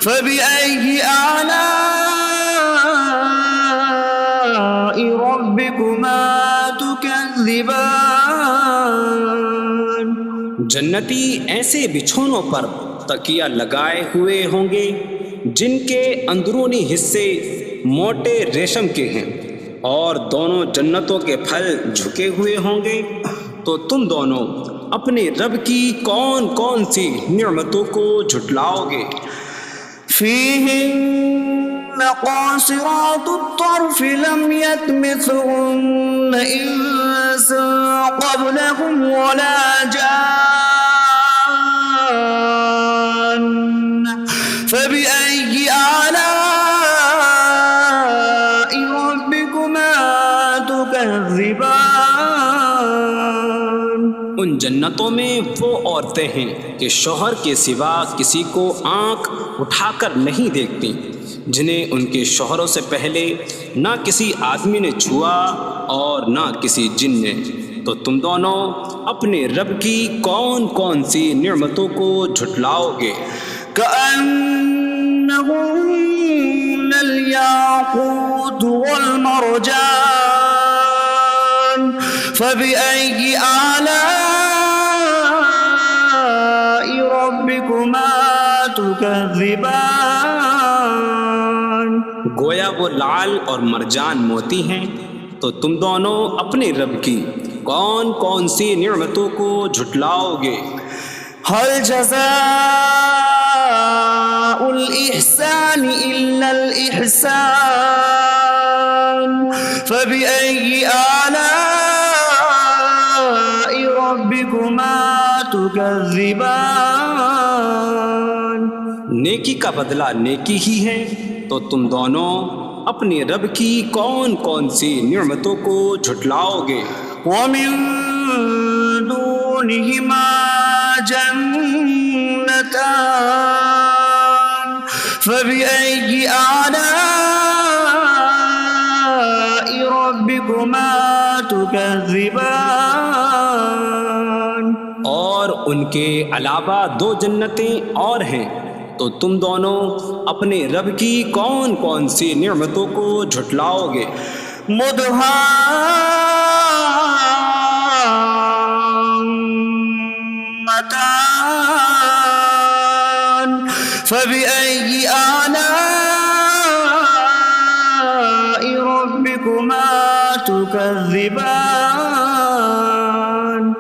فبأي آلاء ربكما تكذبان جنتی ایسے بچھونوں پر تکیہ لگائے ہوئے ہوں گے جن کے اندرونی حصے موٹے ریشم کے ہیں، اور دونوں جنتوں کے پھل جھکے ہوئے ہوں گے۔ تو تم دونوں اپنے رب کی کون کون سی نعمتوں کو جھٹلاؤ گے؟ فيهن قاصرات الطرف لم يطمثهن إنس قبلهم ولا جان فبأي آلاء ربكما تكذبان ان جنتوں میں وہ عورتیں ہیں کہ شوہر کے سوا کسی کو آنکھ اٹھا کر نہیں دیکھتی، جنہیں ان کے شوہروں سے پہلے نہ کسی آدمی نے چھوا اور نہ کسی جن نے۔ تو تم دونوں اپنے رب کی کون کون سی نعمتوں کو جھٹلاؤ گے؟ كأنهن الياقوت والمرجان فبأي آلاء ربكما تكذبان۔ گویا وہ لعل اور مرجان موتی ہیں، تو تم دونوں اپنے رب کی کون کون سی نعمتوں کو جھٹلاؤ گے؟ هل جزاء الإحسان إلا الإحسان فبأي آلاء ربكما تكذبان۔ نیکی کا بدلہ نیکی ہی ہے، تو تم دونوں اپنے رب کی کون کون سی نعمتوں کو جھٹلاؤ گے؟ ومن دونهما جنتان فبأي آلاء ربكما تكذبان۔ اور ان کے علاوہ دو جنتیں اور ہیں، تو تم دونوں اپنے رب کی کون کون سی نعمتوں کو جھٹلاؤ گے؟ مدهامتان فبأي آلاء ربكما تكذبان۔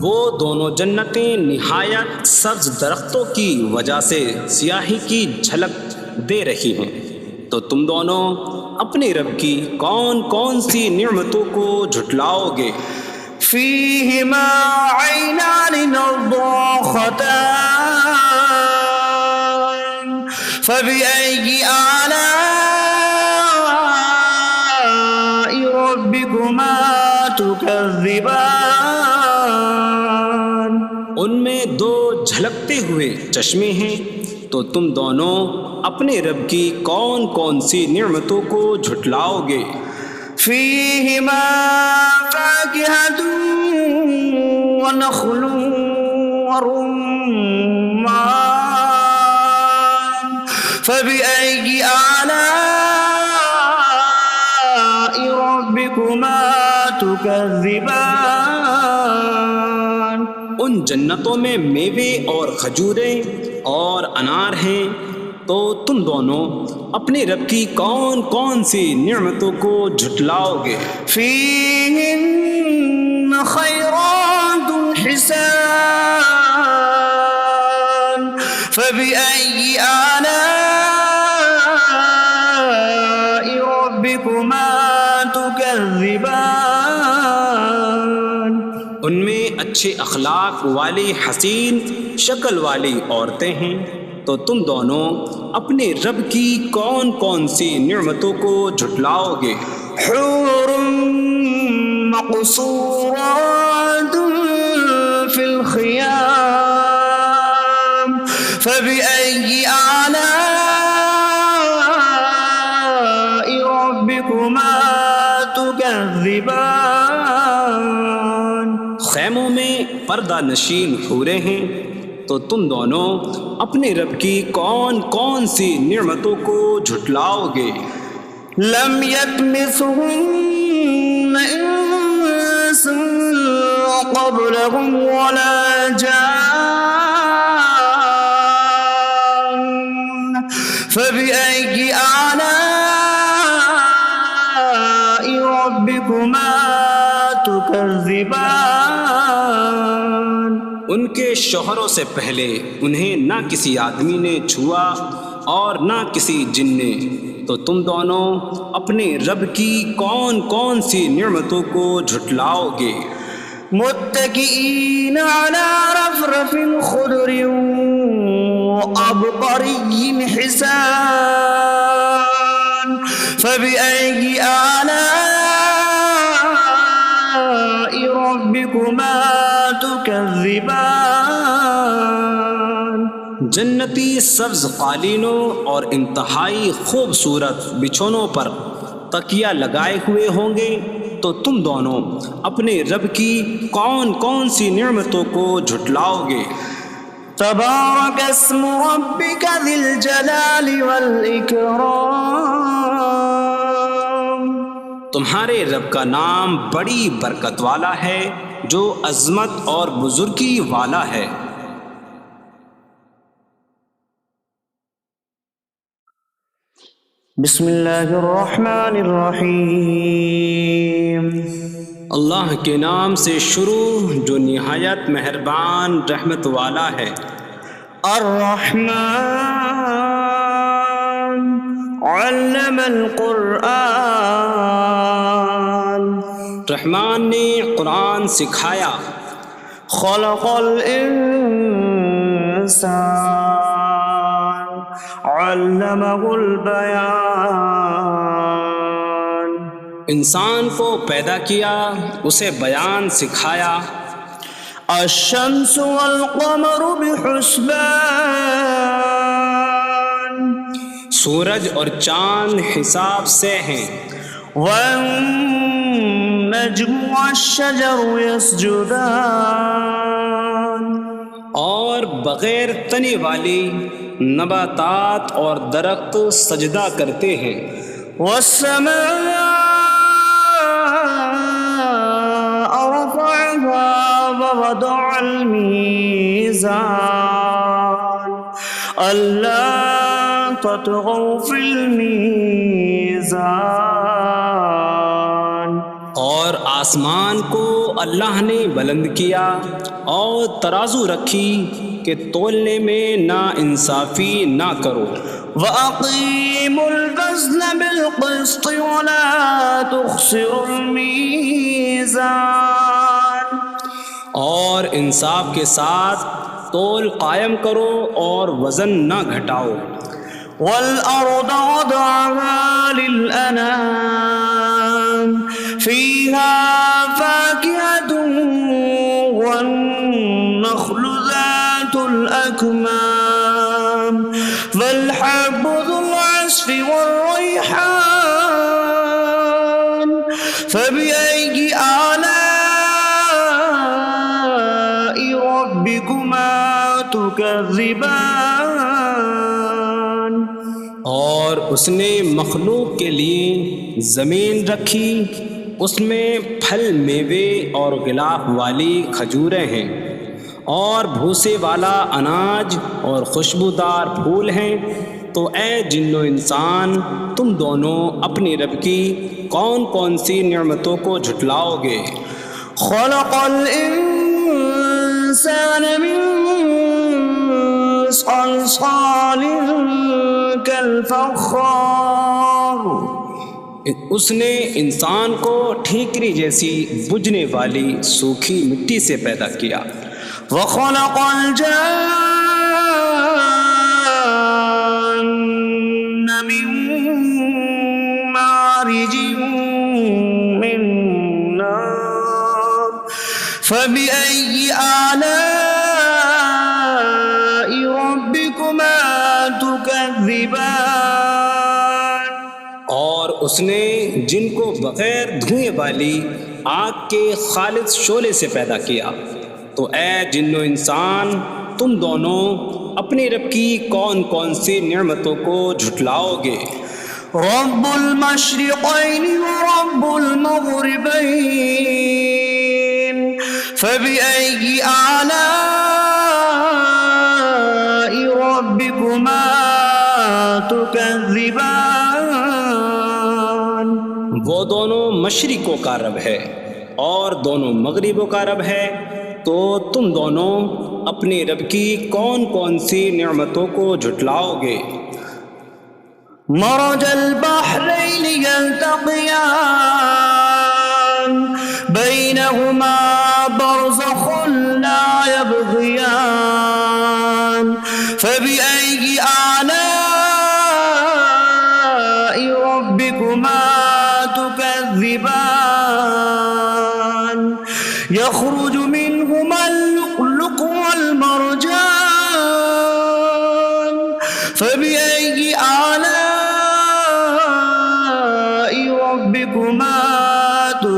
وہ دونوں جنتیں نہایت سبز درختوں کی وجہ سے سیاہی کی جھلک دے رہی ہیں، تو تم دونوں اپنے رب کی کون کون سی نعمتوں کو جھٹلاؤ گے؟ فيهما عينان نضاختان فبأي آلاء ربكما تكذبان۔ ان میں دو جھلکتے ہوئے چشمے ہیں، تو تم دونوں اپنے رب کی کون کون سی نعمتوں کو جھٹلاؤ گے؟ فيهما فاكهة ونخل ورمان فبأي آلاء ربكما تكذبان۔ ان جنتوں میں میوے اور کھجوریں اور انار ہیں، تو تم دونوں اپنے رب کی کون کون سی نعمتوں کو جھٹلاؤ گے؟ فيهن خيرات حسان فبأي آلاء ربكما تكذبان۔ ان میں اچھے اخلاق والی حسین شکل والی عورتیں ہیں، تو تم دونوں اپنے رب کی کون کون سی نعمتوں کو جھٹلاؤ گے؟ حور مقصورات في الخيام فبأي آلاء ربكما تكذبان۔ خیموں میں پردہ نشین حوریں ہیں، تو تم دونوں اپنے رب کی کون کون سی نعمتوں کو جھٹلاؤ گے؟ لم يطمثهن انس قبلهم ولا جان فبأي آلاء ربكما تكذبان۔ ان کے شوہروں سے پہلے انہیں نہ کسی آدمی نے چھوا اور نہ کسی جن نے، تو تم دونوں اپنے رب کی کون کون سی نعمتوں کو جھٹلاؤ گے؟ متكئين على رفرف خضر وعبقري حسان فبأي آلاء ربكما تكذبان۔ تكذبان جنتی سبز قالینوں اور انتہائی خوبصورت بچھونوں پر تکیہ لگائے ہوئے ہوں گے، تو تم دونوں اپنے رب کی کون کون سی نعمتوں کو جھٹلاؤ گے؟ تبارك اسم ربك ذي الجلال والإكرام تمہارے رب کا نام بڑی برکت والا ہے جو عظمت اور بزرگی والا ہے۔ بسم اللہ الرحمن الرحیم اللہ کے نام سے شروع جو نہایت مہربان رحمت والا ہے۔ الرحمن علم القرآن رحمان نے قرآن سکھایا۔ خلق الانسان علمہ البیان انسان کو پیدا کیا، اسے بیان سکھایا۔ الشمس والقمر بحسبان سورج اور چاند حساب سے ہیں۔ والنجم والشجر يسجدان اور بغیر تنے والی نباتات اور درخت سجدہ کرتے ہیں۔ والسماء رفعها ووضع الميزان ألا تطغوا في الميزان اور آسمان کو اللہ نے بلند کیا اور ترازو رکھی کہ تولنے میں نا انصافی نہ کرو۔ وَأَقِيمُوا الْوَزْنَ بِالْقِسْطِ وَلَا تُخْسِرُوا الْمِيزَانَ اور انصاف کے ساتھ تول قائم کرو اور وزن نہ گھٹاؤ۔ وَالْأَرْضَ وَضَعَهَا لِلْأَنَامِ فِيهَا فَاكِهَةٌ وَالنَّخْلُ ذَاتُ الْأَكْمَامِ وَالْحَبُّ ذُو الْعَصْفِ وَالرَّيْحَانُ فَبِأَيِّ آلَاءِ رَبِّكُمَا تُكَذِّبَانِ اور اس نے مخلوق کے لیے زمین رکھی، اس میں پھل میوے اور غلاف والی کھجوریں ہیں، اور بھوسے والا اناج اور خوشبودار پھول ہیں۔ تو اے جن و انسان، تم دونوں اپنی رب کی کون کون سی نعمتوں کو جھٹلاؤ گے؟ خلق الانسان من صلصال کالفخار اس نے انسان کو ٹھیکری جیسی بجھنے والی سوکھی مٹی سے پیدا کیا۔ وخلق الجان من مارج من نار فبأي آلاء ربكما تكذبان اور اس نے جن کو بغیر دھوئیں والی آگ کے خالص شعلے سے پیدا کیا۔ تو اے جن و انسان، تم دونوں اپنے رب کی کون کون سی نعمتوں کو جھٹلاؤ گے؟ رب المشرقین ورب المغربین فبأي آلاء ربكما تكذبان وہ دونوں مشرقوں کا رب ہے اور دونوں مغربوں کا رب ہے، تو تم دونوں اپنے رب کی کون کون سی نعمتوں کو جھٹلاؤ گے؟ مرج البحرین یلتقیان بینہما برزخ لا یبغیان فبأي آلاء ربكما تكذبان يخرج منهما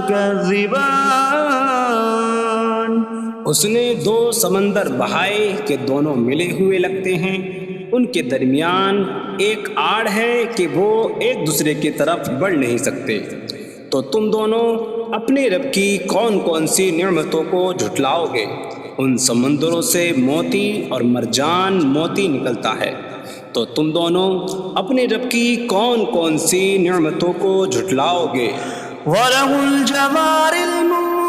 تكذبان اس نے دو سمندر بہائے کہ دونوں ملے ہوئے لگتے ہیں، ان کے درمیان ایک آڑ ہے کہ وہ ایک دوسرے کی طرف بڑھ نہیں سکتے، تو تم دونوں اپنے رب کی کون کون سی نعمتوں کو جھٹلاؤ گے؟ ان سمندروں سے موتی اور مرجان موتی نکلتا ہے، تو تم دونوں اپنے رب کی کون کون سی نعمتوں کو جھٹلاؤ گے؟ وَلَهُ الْجَوَارِ الْمُنشَآتُ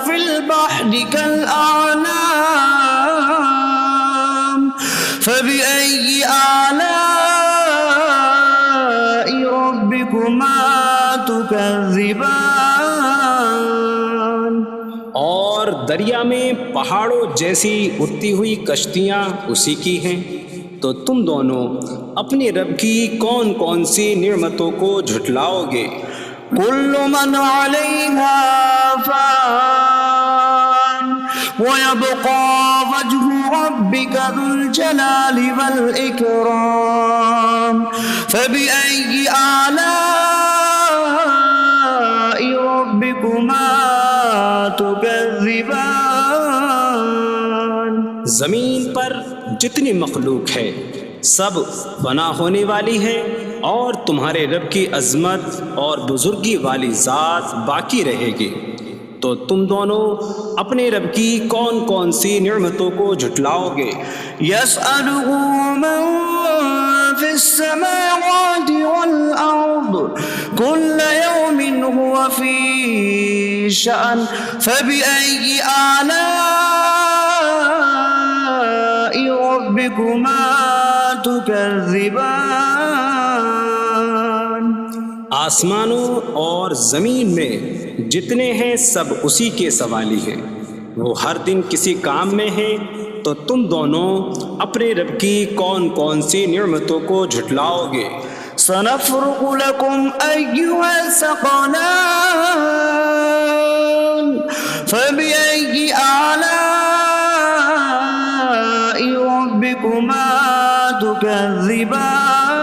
فِي الْبَحْرِ كَالْأَعْلَامِ فَبِأَيِّ آلَاءِ رَبِّكُمَا تُكَذِّبَانِ اور دریا میں پہاڑوں جیسی اڑتی ہوئی کشتیاں اسی کی ہیں، تو تم دونوں اپنے رب کی کون کون سی نعمتوں کو جھٹلاؤ گے؟ كل من عليها فان ويبقى وجه ربك ذو الجلال والإكرام فبأي آلاء ربكما تكذبان زمین پر جتنی مخلوق ہے سب فنا ہونے والی ہے، اور تمہارے رب کی عظمت اور بزرگی والی ذات باقی رہے گی، تو تم دونوں اپنے رب کی کون کون سی نعمتوں کو جھٹلاؤ گے؟ يسأله من في السماوات والأرض كل يوم هو في شأن فبأي آلاء ربكما تكذبان آسمانوں اور زمین میں جتنے ہیں سب اسی کے سوالی ہیں، وہ ہر دن کسی کام میں ہیں، تو تم دونوں اپنے رب کی کون کون سی نعمتوں کو جھٹلاؤ گے؟ سنفرغ لكم أيها الثقلان فبأي آلاء ربكما تكذبان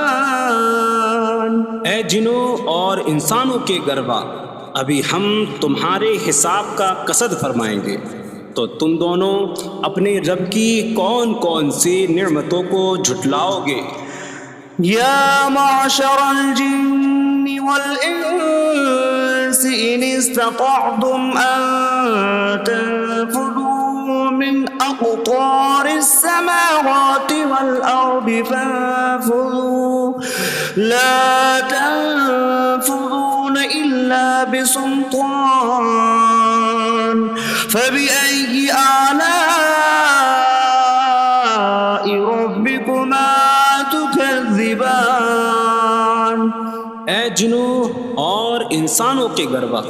اے جنوں اور انسانوں کے گروہ، ابھی ہم تمہارے حساب کا قصد فرمائیں گے، تو تم دونوں اپنے رب کی کون کون سی نعمتوں کو جھٹلاؤ گے؟ يا معشر الجن والإنس إن استطعتم أن تنفذوا من أقطار السماوات والأرض فانفذوا لا تنفذون إلا بسلطان فبأي آلاء ربكما تكذبان اے جنوں اور انسانوں کے گروہ،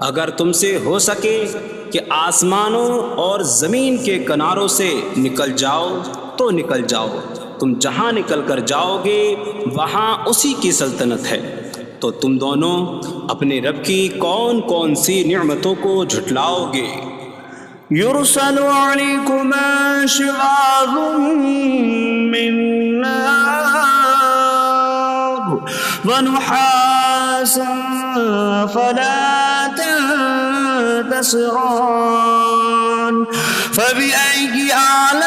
اگر تم سے ہو سکے کہ آسمانوں اور زمین کے کناروں سے نکل جاؤ تو نکل جاؤ، تم جہاں نکل کر جاؤ گے وہاں اسی کی سلطنت ہے، تو تم دونوں اپنے رب کی کون کون سی نعمتوں کو جھٹلاؤ گے؟ يرسل عليكما شواظ من نار ونحاس فلا تنتصران فبأي آلاء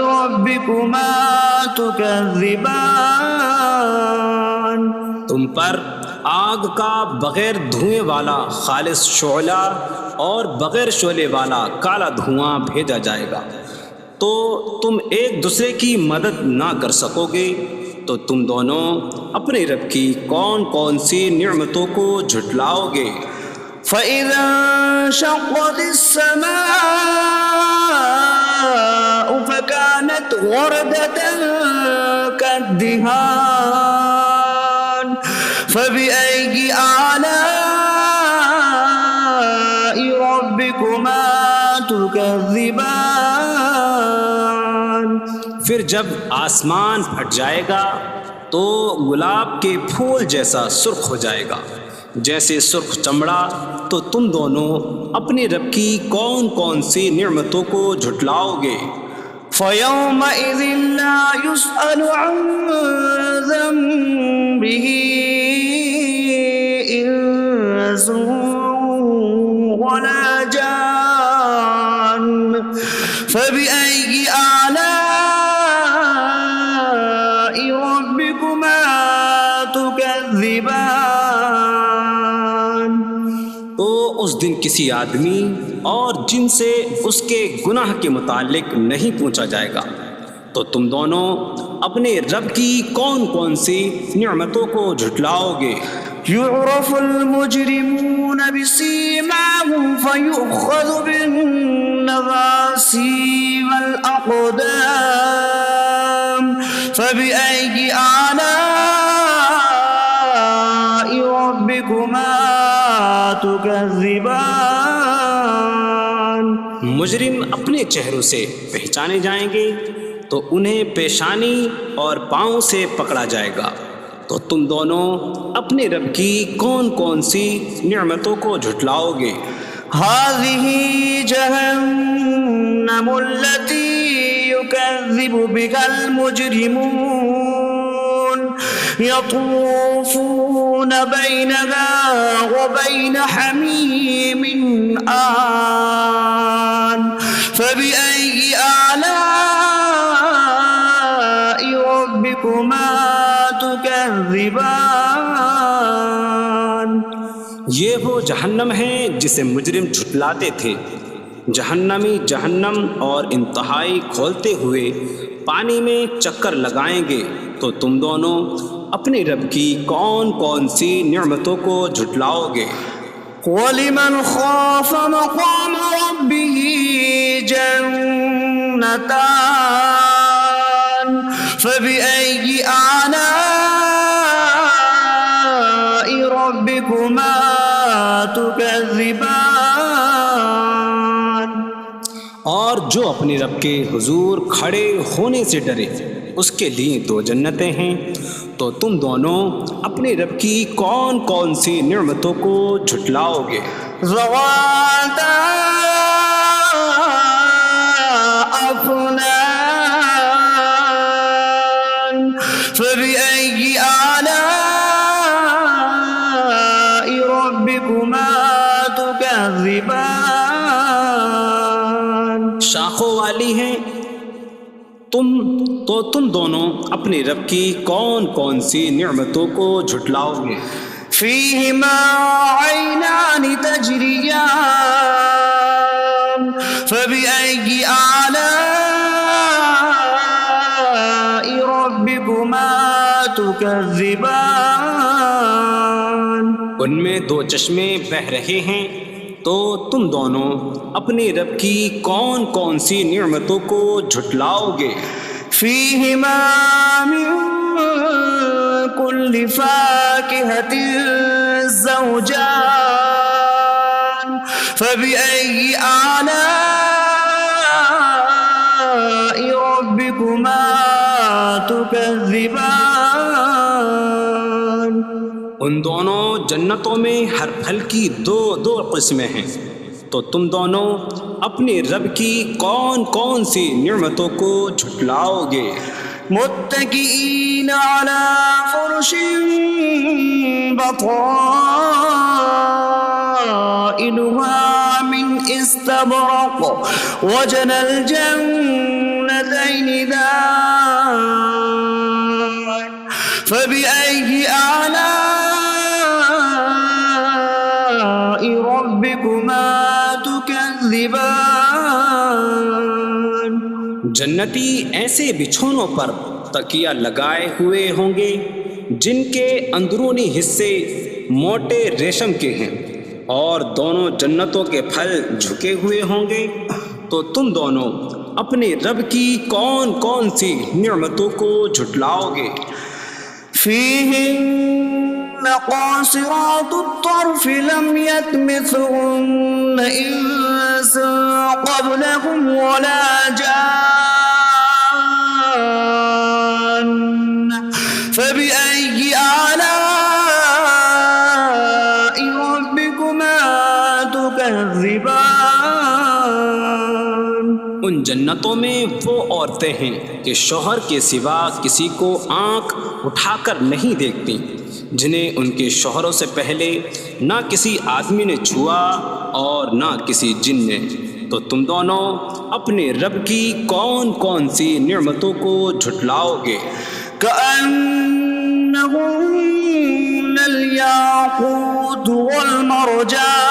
ربكما تكذبان تم پر آگ کا بغیر دھوئیں والا خالص شعلہ اور بغیر شعلے والا کالا دھواں بھیجا جائے گا، تو تم ایک دوسرے کی مدد نہ کر سکو گے، تو تم دونوں اپنے رب کی کون کون سی نعمتوں کو جھٹلاؤ گے؟ فَإِذَا انشَقَّتِ السَّمَاءُ فَكَانَتْ وَرْدَةً كَالدِّهَانِ فَبِأَيِّ آلَاءِ رَبِّكُمَا تُكَذِّبَانِ پھر جب آسمان پھٹ جائے گا تو گلاب کے پھول جیسا سرخ ہو جائے گا، جیسے سرخ چمڑا، تو تم دونوں اپنے رب کی کون کون سی نعمتوں کو جھٹلاؤ گے؟ فَيَوْمَئِذٍ لَا يُسْأَلُ عَنْ ذَنبِهِ تكذبان تو اس دن کسی آدمی اور جن سے اس کے گناہ کے متعلق نہیں پوچھا جائے گا، تو تم دونوں اپنے رب کی کون کون سی نعمتوں کو جھٹلاؤ گے؟ يعرف المجرمون بسيماهم فيؤخذ بالنواصي والأقدام فبأي آلاء ربكما تكذبان مجرم اپنے چہروں سے پہچانے جائیں گے تو انہیں پیشانی اور پاؤں سے پکڑا جائے گا، تو تم دونوں اپنے رب کی کون کون سی نعمتوں کو جھٹلاؤ گے؟ هذه جهنم التي يكذب بها المجرمون يطوفون بينها وبين حميم آن فبأي آلاء ربكما تكذبان یہ وہ جہنم ہے جسے مجرم جھٹلاتے تھے۔ جہنمی جہنم اور انتہائی کھولتے ہوئے پانی میں چکر لگائیں گے، تو تم دونوں اپنے رب کی کون کون سی نعمتوں کو جھٹلاؤ گے؟ وَلِمَنْ خَافَ مَقَامَ رَبِّهِ جَنَّتَانِ فَبِأَيِّ آلَاءِ رَبِّكُمَا تُكَذِّبَانِ اور جو اپنے رب کے حضور کھڑے ہونے سے ڈرے، اس کے لیے دو جنتیں ہیں، تو تم دونوں اپنے رب کی کون کون سی نعمتوں کو جھٹلاؤ گے؟ ذواتا أفنان فبأي آلاء ربكما تكذبان شاخوں والی ہیں تم دونوں اپنے رب کی کون کون سی نعمتوں کو جھٹلاؤ گے؟ فيهما عينان تجريان فبأي آلاء ربكما تكذبان ان میں دو چشمے بہہ رہے ہیں، تو تم دونوں اپنے رب کی کون کون سی نعمتوں کو جھٹلاؤ گے؟ فيهما من كل فاكهة زوجان فبأي آلاء ربكما تكذبان ان دونوں جنتوں میں ہر پھل کی دو قسمیں ہیں، تو تم دونوں اپنے رب کی کون کون سی نعمتوں کو جھٹلاؤ گے؟ متكئين على فرش بطائنها من استبرق وجنى الجنتين دان فبأي آلاء ربكما تكذبان جنتی ایسے بچھونوں پر تکیہ لگائے ہوئے ہوں گے جن کے اندرونی حصے موٹے ریشم کے ہیں، اور دونوں جنتوں کے پھل جھکے ہوئے ہوں گے، تو تم دونوں اپنے رب کی کون کون سی نعمتوں کو جھٹلاؤ گے؟ فيهن قاصرات الطرف لم يطمثهن إنس قبلهم ولا جان فبأي آلاء ربكما تكذبان ان جنتوں میں وہ عورتیں ہیں کہ شوہر کے سوا کسی کو آنکھ اٹھا کر نہیں دیکھتی، جنہیں ان کے شوہروں سے پہلے نہ کسی آدمی نے چھوا اور نہ کسی جن نے، تو تم دونوں اپنے رب کی کون کون سی نعمتوں کو جھٹلاؤ گے؟ كأنهن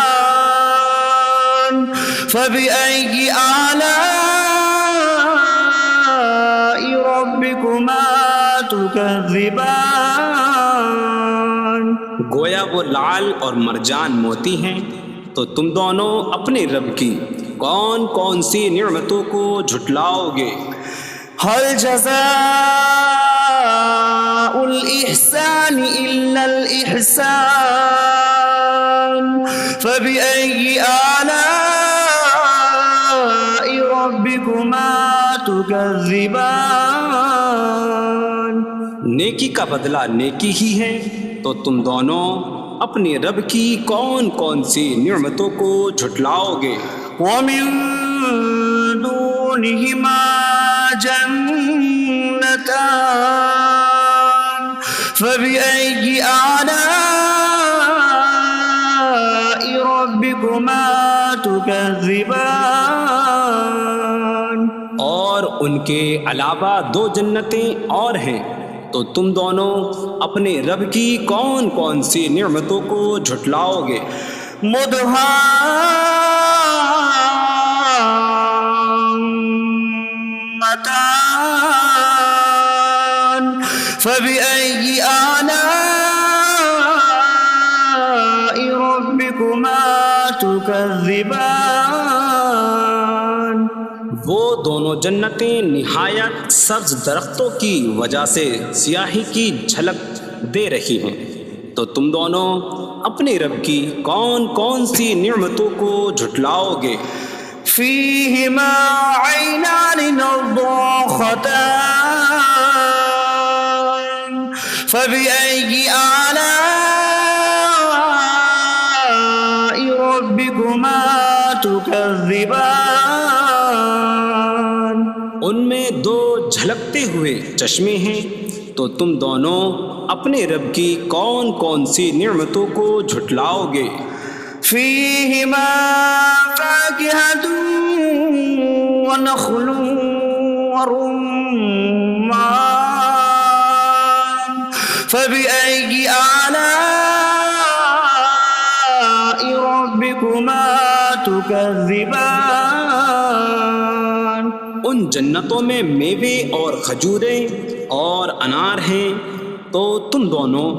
ومرجان فبأي آلاء ربكما تكذبان. گویا وہ لعل اور مرجان موتی ہیں، تو تم دونوں اپنے رب کی کون کون سی نعمتوں کو جھٹلاؤ گے؟ هل جزاء الإحسان إلا الإحسان فبأي آلاء ربكما تكذبان. نیکی کا بدلہ نیکی ہی ہے، تو تم دونوں اپنے رب کی کون کون سی نعمتوں کو جھٹلاؤ گے؟ ومن دونهما جنتان فبأي آلاء ربكما تكذبان. اور ان کے علاوہ دو جنتیں اور ہیں، تو تم دونوں اپنے رب کی کون کون سی نعمتوں کو جھٹلاؤ گے؟ مدهامتان فبأي آلاء ربكما تكذبان. وہ دونوں جنتیں نہایت سبز درختوں کی وجہ سے سیاہی کی جھلک دے رہی ہیں، تو تم دونوں اپنے رب کی کون کون سی نعمتوں کو جھٹلاؤ گے؟ فيهما عينان نضاختان فبأي آلاء ربكما تكذبان. ان میں دو جھلکتے ہوئے چشمے ہیں، تو تم دونوں اپنے رب کی کون کون سی نعمتوں کو جھٹلاؤ گے؟ فيهما فاكهة ونخل ورمان فبأي آلاء ربكما تكذبان. ان جنتوں میں میوے اور کھجوریں اور انار ہیں، تو تم دونوں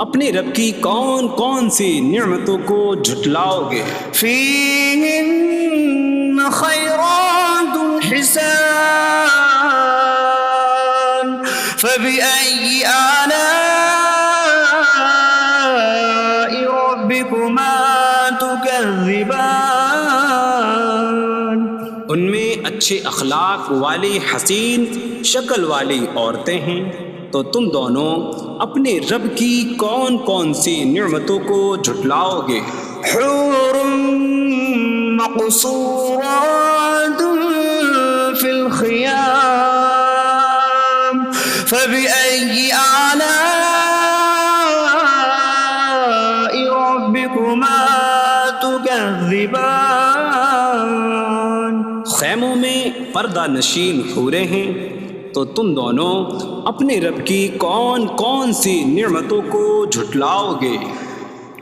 اپنے رب کی کون کون سی نعمتوں کو جھٹلاؤ گے؟ فيهن خيرات حسان فبأي آلاء ربكما تكذبان. ان میں اچھے اخلاق والی حسین شکل والی عورتیں ہیں، تو تم دونوں اپنے رب کی کون کون سی نعمتوں کو جھٹلاؤ گے؟ حور مقصورات في الخيام فبأي آلاء ربكما تكذبان. خیموں میں پردہ نشین حوریں ہیں، تو تم دونوں اپنے رب کی کون کون سی نعمتوں کو جھٹلاؤ گے؟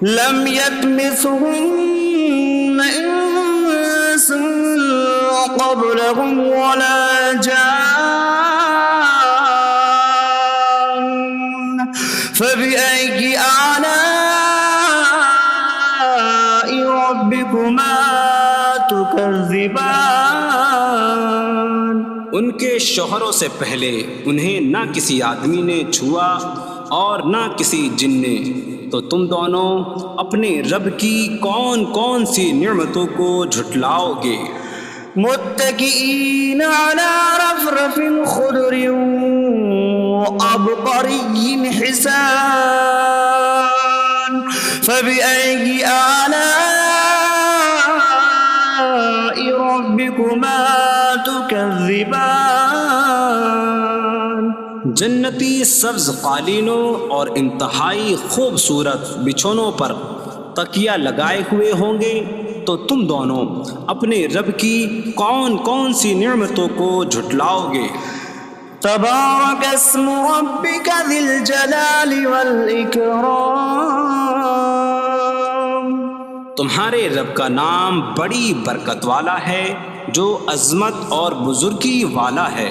لم يطمثهن انس قبلهم ولا جان فبأي آلاء ربكما تكذبان. ان کے شوہروں سے پہلے انہیں نہ کسی آدمی نے چھوا اور نہ کسی جن نے، تو تم دونوں اپنے رب کی کون کون سی نعمتوں کو جھٹلاؤ گے؟ متكئين على رفرف خضر وعبقري حسان فبأي آلاء ربكما تكذبان. جنتی سبز قالینوں اور انتہائی خوبصورت بچھونوں پر تکیہ لگائے ہوئے ہوں گے، تو تم دونوں اپنے رب کی کون کون سی نعمتوں کو جھٹلاؤ گے؟ تبارك اسم ربك ذي الجلال والإكرام تمہارے رب کا نام بڑی برکت والا ہے جو عظمت اور بزرگی والا ہے۔